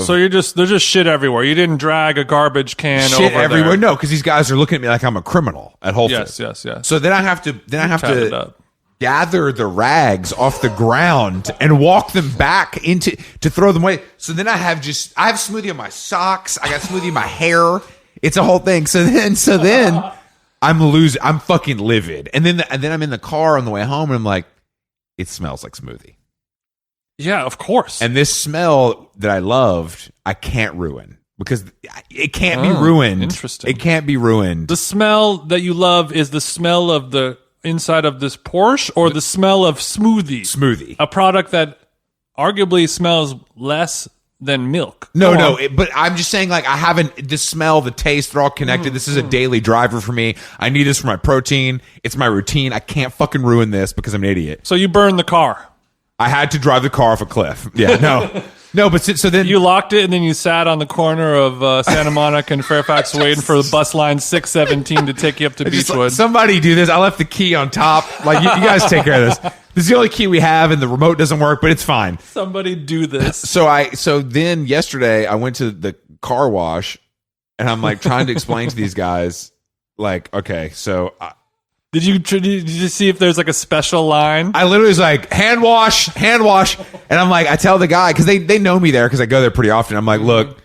So there's just shit everywhere. You didn't drag a garbage can shit over everywhere. there. No, because these guys are looking at me like I'm a criminal at Whole Foods. Yes. So then I have to gather the rags off the ground and walk them back to throw them away. So then I have smoothie on my socks. I got smoothie in my hair. It's a whole thing. So then I'm fucking livid. And then I'm in the car on the way home and I'm like, it smells like smoothie. Yeah, of course. And this smell that I loved, I can't ruin because it can't be ruined. Interesting. It can't be ruined. The smell that you love is the smell of the inside of this Porsche or the smell of smoothie? A product that arguably smells less than milk. No, but I'm just saying, like, I haven't, the smell, the taste, they're all connected. This is a daily driver for me. I need this for my protein. It's my routine. I can't fucking ruin this because I'm an idiot. So you burned the car. I had to drive the car off a cliff. Yeah, no, but so then you locked it and then you sat on the corner of Santa Monica and Fairfax waiting for the bus line 617 to take you up to Beechwood. Somebody do this. I left the key on top. Like you guys take care of this. This is the only key we have, and the remote doesn't work, but it's fine. Somebody do this. So then yesterday I went to the car wash, and I'm like trying to explain to these guys, like, okay, so. Did you see if there's like a special line? I literally was like, hand wash. And I'm like, I tell the guy, because they know me there because I go there pretty often. I'm like, look,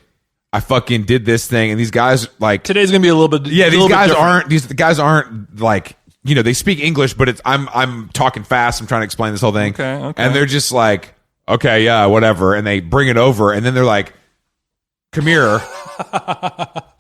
I fucking did this thing. And these guys, like. Today's going to be a little bit. Yeah, these guys aren't like, you know, they speak English, but I'm talking fast. I'm trying to explain this whole thing. Okay. And they're just like, okay, yeah, whatever. And they bring it over. And then they're like, come here.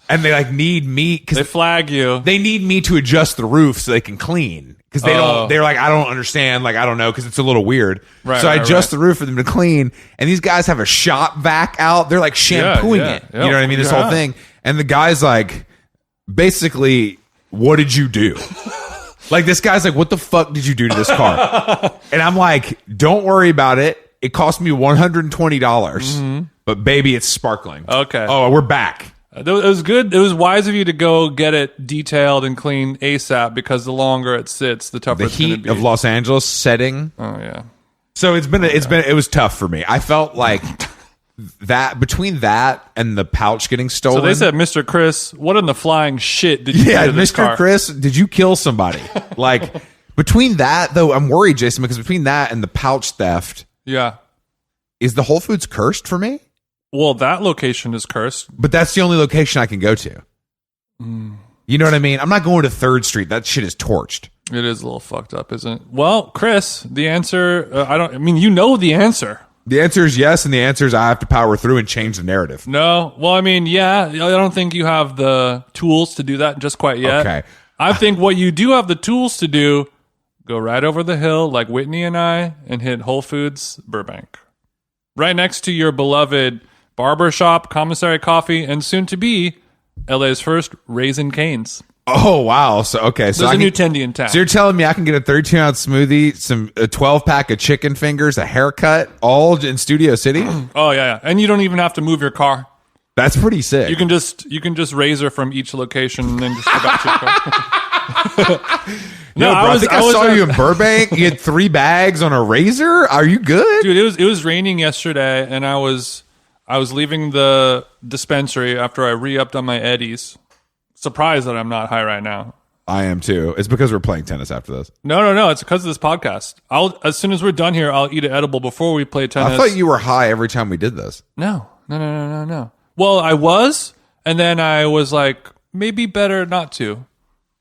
And they like need me because they flag you. They need me to adjust the roof so they can clean because they don't. They're like, I don't understand. Like, I don't know because it's a little weird. Right, so I adjust the roof for them to clean. And these guys have a shop vac out. They're like shampooing it. You know what I mean? This whole thing. And the guy's like, basically, what did you do? Like, this guy's like, what the fuck did you do to this car? And I'm like, don't worry about it. It cost me $120, but baby, it's sparkling. Okay. Oh, we're back. It was good. It was wise of you to go get it detailed and clean ASAP because the longer it sits, the tougher it's going to be. The heat of Los Angeles setting. Oh yeah. So it was tough for me. I felt like that between that and the pouch getting stolen. So they said, Mr. Chris, what in the flying shit did you do to this car? Mr. Chris, did you kill somebody? Like between that though, I'm worried, Jason, because between that and the pouch theft, yeah, is the Whole Foods cursed for me? Well, that location is cursed. But that's the only location I can go to. You know what I mean? I'm not going to 3rd Street. That shit is torched. It is a little fucked up, isn't it? Well, Chris, the answer, you know the answer. The answer is yes, and the answer is I have to power through and change the narrative. No. Well, I mean, yeah, I don't think you have the tools to do that just quite yet. Okay. I think what you do have the tools to do, go right over the hill like Whitney and I and hit Whole Foods Burbank. Right next to your beloved barbershop, commissary coffee, and soon to be LA's first Raisin Canes. Oh wow! So there's a new tendy in town. So you're telling me I can get a 32-ounce smoothie, a 12-pack of chicken fingers, a haircut, all in Studio City? Oh yeah, and you don't even have to move your car. That's pretty sick. You can just razor from each location and then just go back to your car. No, bro, I think I saw you in Burbank. You had 3 bags on a razor. Are you good, dude? It was raining yesterday, and I was leaving the dispensary after I re-upped on my Eddies. Surprised that I'm not high right now. I am too. It's because we're playing tennis after this. No. It's because of this podcast. As soon as we're done here, I'll eat an edible before we play tennis. I thought you were high every time we did this. No. Well, I was, and then I was like, maybe better not to.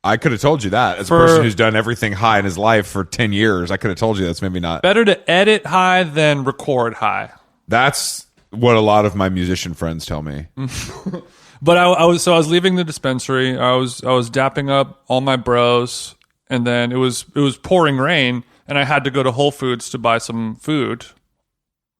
I could have told you that. As a person who's done everything high in his life for 10 years, I could have told you that's maybe not. Better to edit high than record high. That's what a lot of my musician friends tell me. But I was leaving the dispensary. I was dapping up all my bros, and then it was pouring rain, and I had to go to Whole Foods to buy some food.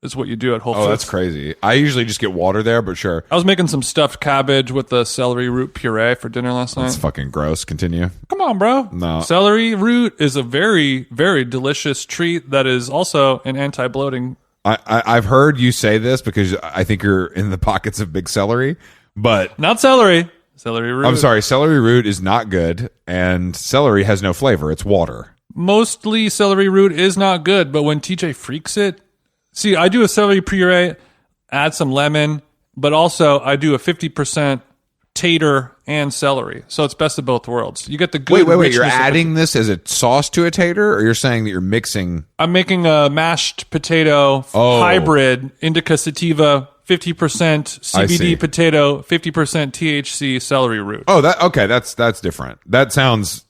Is what you do at Whole Foods. Oh, that's crazy. I usually just get water there, but sure. I was making some stuffed cabbage with the celery root puree for dinner last night. That's fucking gross. Continue. Come on, bro. No. Celery root is a very, very delicious treat that is also an anti-bloating. I've heard you say this because I think you're in the pockets of big celery, but... Not celery. Celery root. I'm sorry. Celery root is not good, and celery has no flavor. It's water. Mostly celery root is not good, but when TJ freaks it... See, I do a celery puree, add some lemon, but also I do a 50% tater and celery. So it's best of both worlds. You get the good. Wait. You're adding this as a sauce to a tater, or you're saying that you're mixing? I'm making a mashed potato hybrid, indica sativa, 50% CBD potato, 50% THC celery root. Oh, that's different. That sounds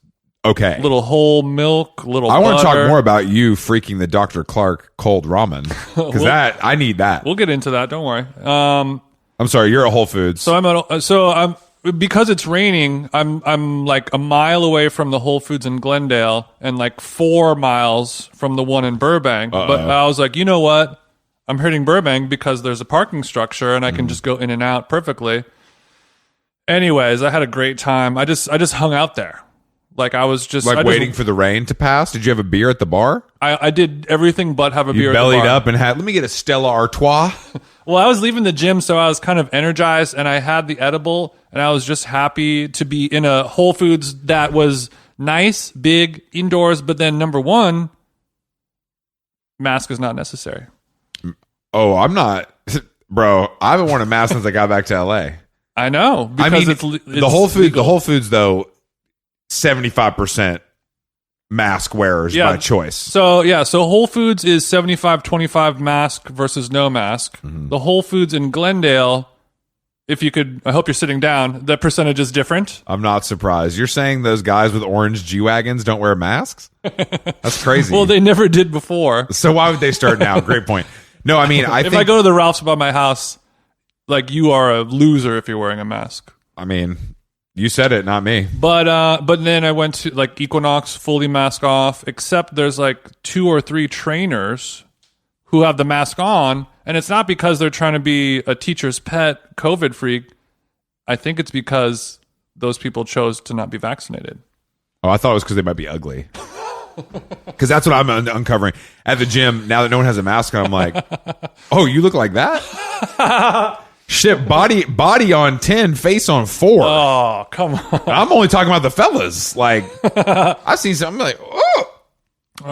okay. Little whole milk, little I want to butter. talk more about you freaking the Dr. Clark cold ramen, because I need that. We'll get into that. Don't worry. I'm sorry, you're at Whole Foods. I'm because it's raining. I'm like a mile away from the Whole Foods in Glendale and like 4 miles from the one in Burbank. But I was like, you know what? I'm hitting Burbank because there's a parking structure and I can just go in and out perfectly. Anyways, I had a great time. I just hung out there. Like I was just waiting for the rain to pass. Did you have a beer at the bar? I did everything but have a beer. You bellied up and had. Let me get a Stella Artois. Well, I was leaving the gym, so I was kind of energized, and I had the edible, and I was just happy to be in a Whole Foods that was nice, big, indoors. But then number one, mask is not necessary. Oh, I'm not, bro. I haven't worn a mask since I got back to LA. I know. Because it's the Whole Foods. Legal. The Whole Foods though. 75% mask wearers by choice. So Whole Foods is 75-25 mask versus no mask. Mm-hmm. The Whole Foods in Glendale, if you could, I hope you're sitting down, the percentage is different. I'm not surprised. You're saying those guys with orange G-Wagons don't wear masks? That's crazy. Well, they never did before. So why would they start now? Great point. No, I mean, if I go to the Ralph's by my house, like you are a loser if you're wearing a mask. I mean... You said it, not me. But then I went to like Equinox, fully mask off, except there's like 2 or 3 trainers who have the mask on, and it's not because they're trying to be a teacher's pet COVID freak. I think it's because those people chose to not be vaccinated. Oh, I thought it was because they might be ugly. Because that's what I'm uncovering at the gym. Now that no one has a mask on, I'm like, oh, you look like that? Shit, body on 10, face on 4. Oh, come on. I'm only talking about the fellas. Like, I see something like, oh.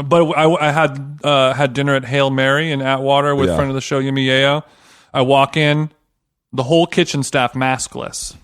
But I had dinner at Hail Mary in Atwater with friend of the show, Yumi Yeo. I walk in, the whole kitchen staff maskless.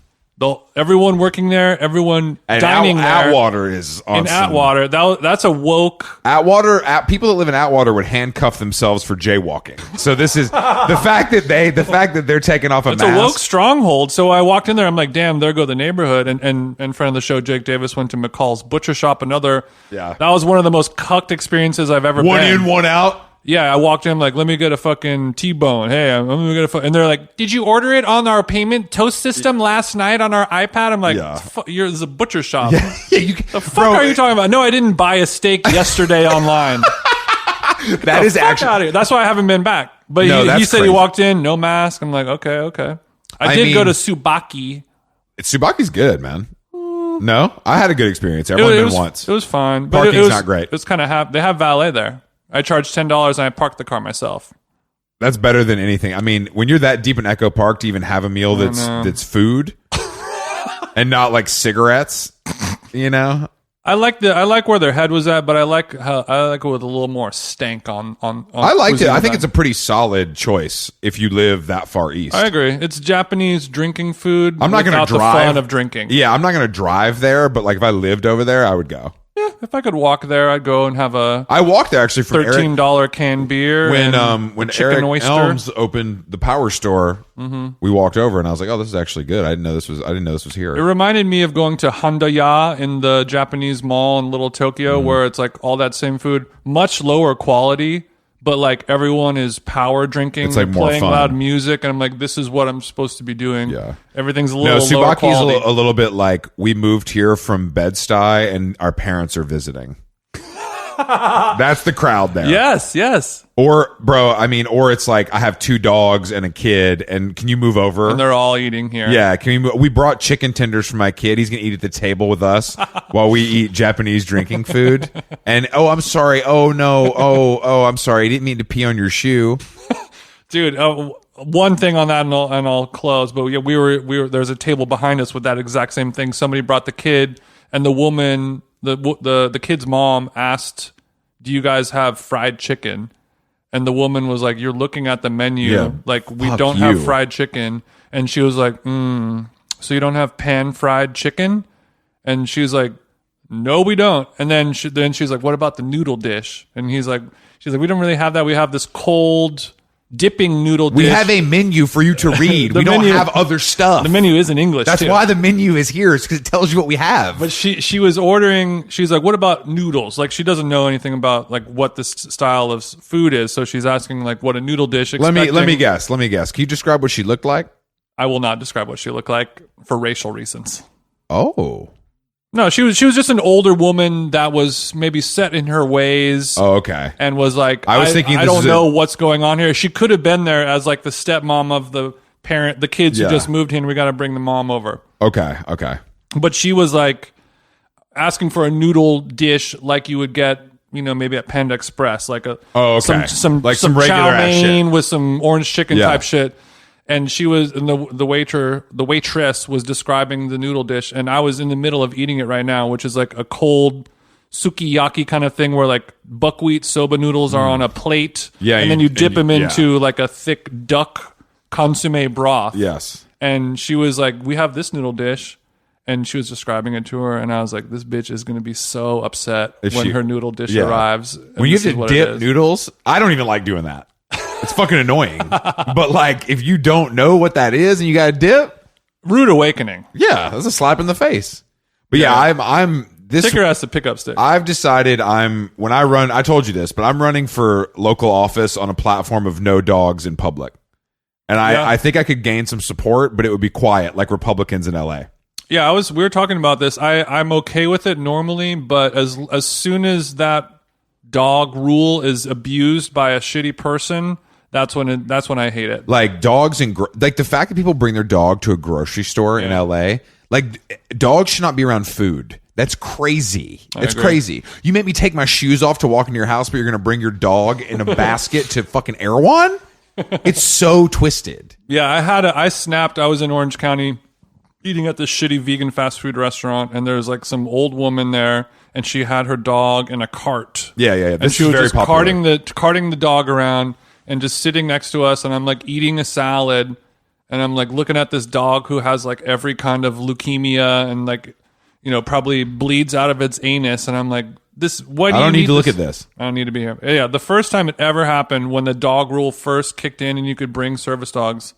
Everyone working there, everyone dining there. Atwater is awesome. In Atwater, that's a woke. Atwater, people that live in Atwater would handcuff themselves for jaywalking. So this is the fact that they're taking off a mask. It's a woke stronghold. So I walked in there. I'm like, damn, there go the neighborhood. And friend of the show, Jake Davis, went to McCall's Butcher Shop. That was one of the most cucked experiences I've ever been. One in, one out. Yeah, I walked in like, let me get a fucking T-bone. Hey, I'm gonna get a and they're like, did you order it on our payment toast system last night on our iPad? I'm like, there's a butcher shop. Yeah, the fuck are you talking about? No, I didn't buy a steak yesterday online. That is actually out of here. That's why I haven't been back. But he said he walked in, no mask. I'm like, okay. I did go to Tsubaki. Tsubaki's good, man. No, I had a good experience. I've only been once. It was fine. Parking's not great. It was kind of they have valet there. I charged $10 and I parked the car myself. That's better than anything. I mean, when you're that deep in Echo Park to even have a meal that's food and not like cigarettes, you know. I like where their head was at, but I like it with a little more stank on. I liked it. I think it's a pretty solid choice if you live that far east. I agree. It's Japanese drinking food. I'm not going to drive. The fun of drinking. Yeah, I'm not going to drive there, but like if I lived over there, I would go. Yeah. if I could walk there, I'd go and have a. I walked there actually for $13 canned beer. When Eric Elms opened the Power Store, we walked over and I was like, "Oh, this is actually good. I didn't know this was here." It reminded me of going to Handaya in the Japanese mall in Little Tokyo, where it's like all that same food, much lower quality. But like everyone is power drinking, it's like more playing fun. Loud music, and I'm like, this is what I'm supposed to be doing. Yeah, everything's a little lower Tsubaki's quality. a little bit like we moved here from Bed-Stuy and our parents are visiting. That's the crowd there. Yes. Or it's like I have 2 dogs and a kid, and can you move over? And they're all eating here. Yeah, we brought chicken tenders for my kid. He's gonna eat at the table with us while we eat Japanese drinking food. And I'm sorry. Oh no. I'm sorry. I didn't mean to pee on your shoe, dude. One thing on that, and I'll close. But yeah, we were. There's a table behind us with that exact same thing. Somebody brought the kid, and the woman. The kid's mom asked, "Do you guys have fried chicken?" And the woman was like, "You're looking at the menu, like we don't have fried chicken." And she was like, "So you don't have pan fried chicken?" And she's like, "No, we don't." And then she's like, "What about the noodle dish?" And she's like, "We don't really have that. We have this cold dipping noodle dish. We have a menu for you to read. We don't have other stuff. The menu is in English. That's why the menu is here. It's because it tells you what we have." But she was ordering. She's like, "What about noodles?" Like she doesn't know anything about like what this style of food is. So she's asking like what a noodle dish. Let me guess. Can you describe what she looked like? I will not describe what she looked like for racial reasons. Oh. No, she was just an older woman that was maybe set in her ways. Oh, okay. And was like, I was thinking, I don't know what's going on here. She could have been there as like the stepmom of the parent, the kids who just moved in. We got to bring the mom over. Okay. But she was like asking for a noodle dish like you would get, maybe at Panda Express, like some regular chow mein with some orange chicken type shit. And she was, and the waitress was describing the noodle dish, and I was in the middle of eating it right now, which is like a cold sukiyaki kind of thing where like buckwheat soba noodles are on a plate, and then you dip them into like a thick duck consomme broth. Yes. And she was like, "We have this noodle dish," and she was describing it to her, and I was like, "This bitch is going to be so upset when her noodle dish arrives." When you have to dip noodles, I don't even like doing that. It's fucking annoying. But like, if you don't know what that is and you got to dip, rude awakening. Yeah, that's a slap in the face. But I'm this. Take your ass to pick up stick. I've decided when I run. I told you this, but I'm running for local office on a platform of no dogs in public, and I think I could gain some support, but it would be quiet, like Republicans in LA. Yeah, we were talking about this. I'm okay with it normally, but as soon as that dog rule is abused by a shitty person, that's when I hate it. Like dogs and like the fact that people bring their dog to a grocery store in LA, like dogs should not be around food. That's crazy. It's crazy. You make me take my shoes off to walk into your house, but you're going to bring your dog in a basket to fucking Erewhon? It's so twisted. Yeah, I snapped. I was in Orange County eating at this shitty vegan fast food restaurant, and there's like some old woman there, and she had her dog in a cart. Yeah. And she was just carting the dog around and just sitting next to us, and I'm like eating a salad, and I'm like looking at this dog who has like every kind of leukemia and like, probably bleeds out of its anus, and I'm like, I don't need to look at this. I don't need to be here. Yeah, the first time it ever happened, when the dog rule first kicked in and you could bring service dogs,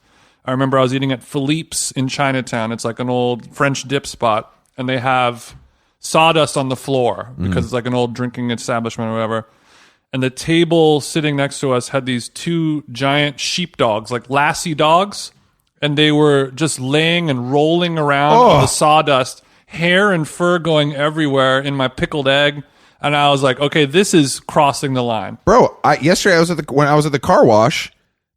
I remember I was eating at Philippe's in Chinatown. It's like an old French dip spot, and they have sawdust on the floor because it's like an old drinking establishment or whatever. And the table sitting next to us had these 2 giant sheepdogs, like lassie dogs, and they were just laying and rolling around on the sawdust, hair and fur going everywhere in my pickled egg. And I was like, okay, this is crossing the line. Bro, yesterday when I was at the car wash,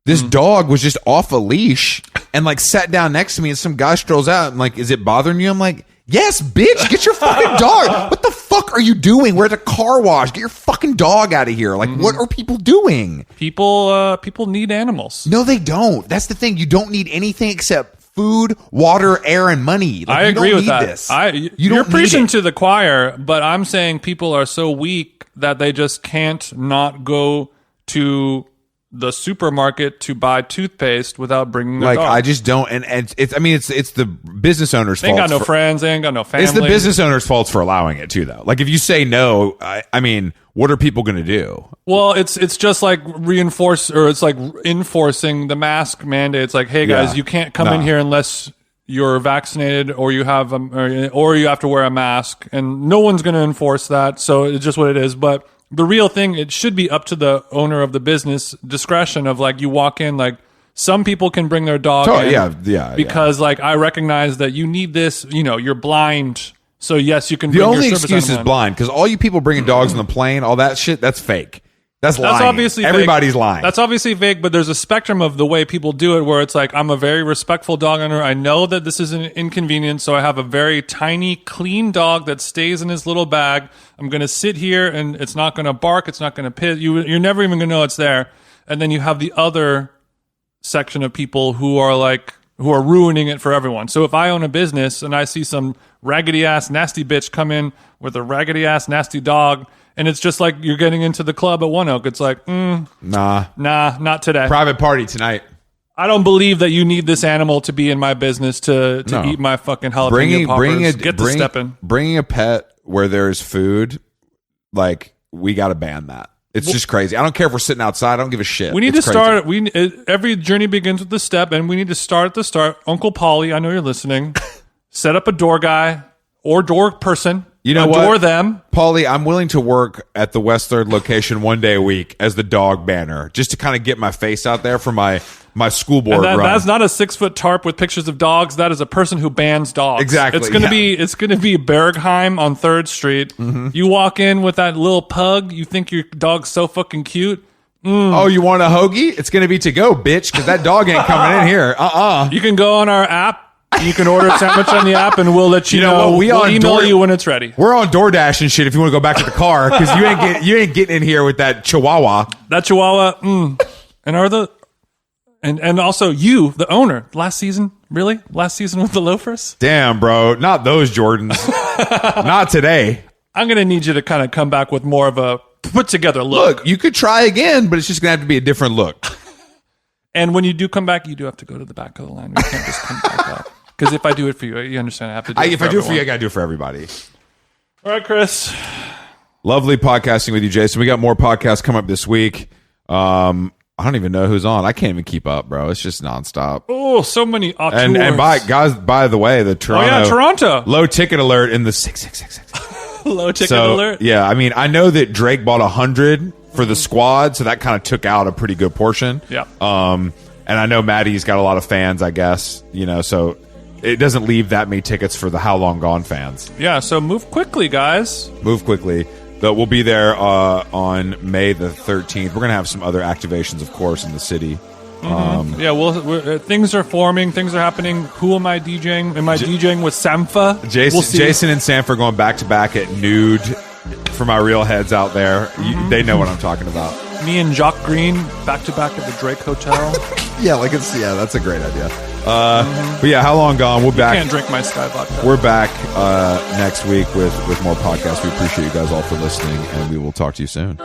this dog was just off a leash and like sat down next to me, and some guy strolls out and like, "Is it bothering you?" I'm like, "Yes, bitch, get your fucking dog. What the fuck are you doing? We're at a car wash. Get your fucking dog out of here." Like, what are people doing? People need animals. No, they don't. That's the thing. You don't need anything except food, water, air, and money. Like, I agree with that. This. You're preaching to the choir, but I'm saying people are so weak that they just can't not go to the supermarket to buy toothpaste without bringing their dog. I just don't, and it's. I mean, it's the business owner's fault. They ain't got no friends. They ain't got no family. It's the business owner's fault for allowing it too, though. Like if you say no, I mean, what are people going to do? Well, it's just like it's like enforcing the mask mandate. It's like, hey guys, you can't come in here unless you're vaccinated or you have or you have to wear a mask, and no one's going to enforce that. So it's just what it is. But the real thing, it should be up to the owner of the business discretion of like, you walk in, like some people can bring their dog in because like I recognize that you need this, you're blind. So yes, you can bring your service animal. The only excuse is blind, because all you people bringing dogs on the plane, all that shit, that's fake. That's lying. That's obviously everybody's fake. Lying. That's obviously fake, but there's a spectrum of the way people do it where it's like, I'm a very respectful dog owner. I know that this is an inconvenience, so I have a very tiny, clean dog that stays in his little bag. I'm going to sit here, and it's not going to bark. It's not going to piss. You're never even going to know it's there. And then you have the other section of people who are ruining it for everyone. So if I own a business and I see some raggedy-ass, nasty bitch come in with a raggedy-ass, nasty dog, and it's just like you're getting into the club at One Oak. It's like, nah, not today. Private party tonight. I don't believe that you need this animal to be in my business to eat my fucking jalapeno poppers. Get to stepping. Bringing a pet where there's food, like, we got to ban that. It's just crazy. I don't care if we're sitting outside. I don't give a shit. We need to start. Every journey begins with a step, and we need to start at the start. Uncle Paulie, I know you're listening. Set up a door guy or door person. You know what? Adore them. Paulie, I'm willing to work at the West 3rd location one day a week as the dog banner, just to kind of get my face out there for my school board run. That's not a 6-foot tarp with pictures of dogs. That is a person who bans dogs. Exactly. It's gonna be Bergheim on 3rd Street. Mm-hmm. You walk in with that little pug. You think your dog's so fucking cute. Oh, you want a hoagie? It's gonna be to go, bitch, because that dog ain't coming in here. You can go on our app. You can order a sandwich on the app, and we'll let you know. We'll email you when it's ready. We're on DoorDash and shit if you want to go back to the car, because you ain't getting in here with that Chihuahua. That Chihuahua. And also you, the owner, last season with the loafers. Damn, bro, not those Jordans. Not today. I'm gonna need you to kind of come back with more of a put together look. Look, you could try again, but it's just gonna have to be a different look. And when you do come back, you do have to go to the back of the line. You can't just come back up. Because if I do it for you, you understand I have to do it if I do it for you, I got to do it for everybody. All right, Chris. Lovely podcasting with you, Jason. We got more podcasts coming up this week. I don't even know who's on. I can't even keep up, bro. It's just nonstop. Oh, so many auteurs. And by the way, the Toronto. Low ticket alert in the 666. Low ticket alert? Yeah, I mean, I know that Drake bought 100 for the squad, so that kind of took out a pretty good portion. Yeah. And I know Maddie's got a lot of fans, I guess, so it doesn't leave that many tickets for the How Long Gone fans. Yeah, so move quickly, guys. Move quickly. But we'll be there on May the 13th. We're going to have some other activations, of course, in the city. Mm-hmm. Things are forming. Things are happening. Who am I DJing? Am I DJing with Sampha? Jason and Sampha are going back-to-back at Nude. For my real heads out there, they know what I'm talking about. Me and Jock Green back-to-back at the Drake Hotel. That's a great idea. But yeah, How Long Gone? We're back. Can't drink my Sky vodka. We're back next week with more podcasts. We appreciate you guys all for listening, and we will talk to you soon.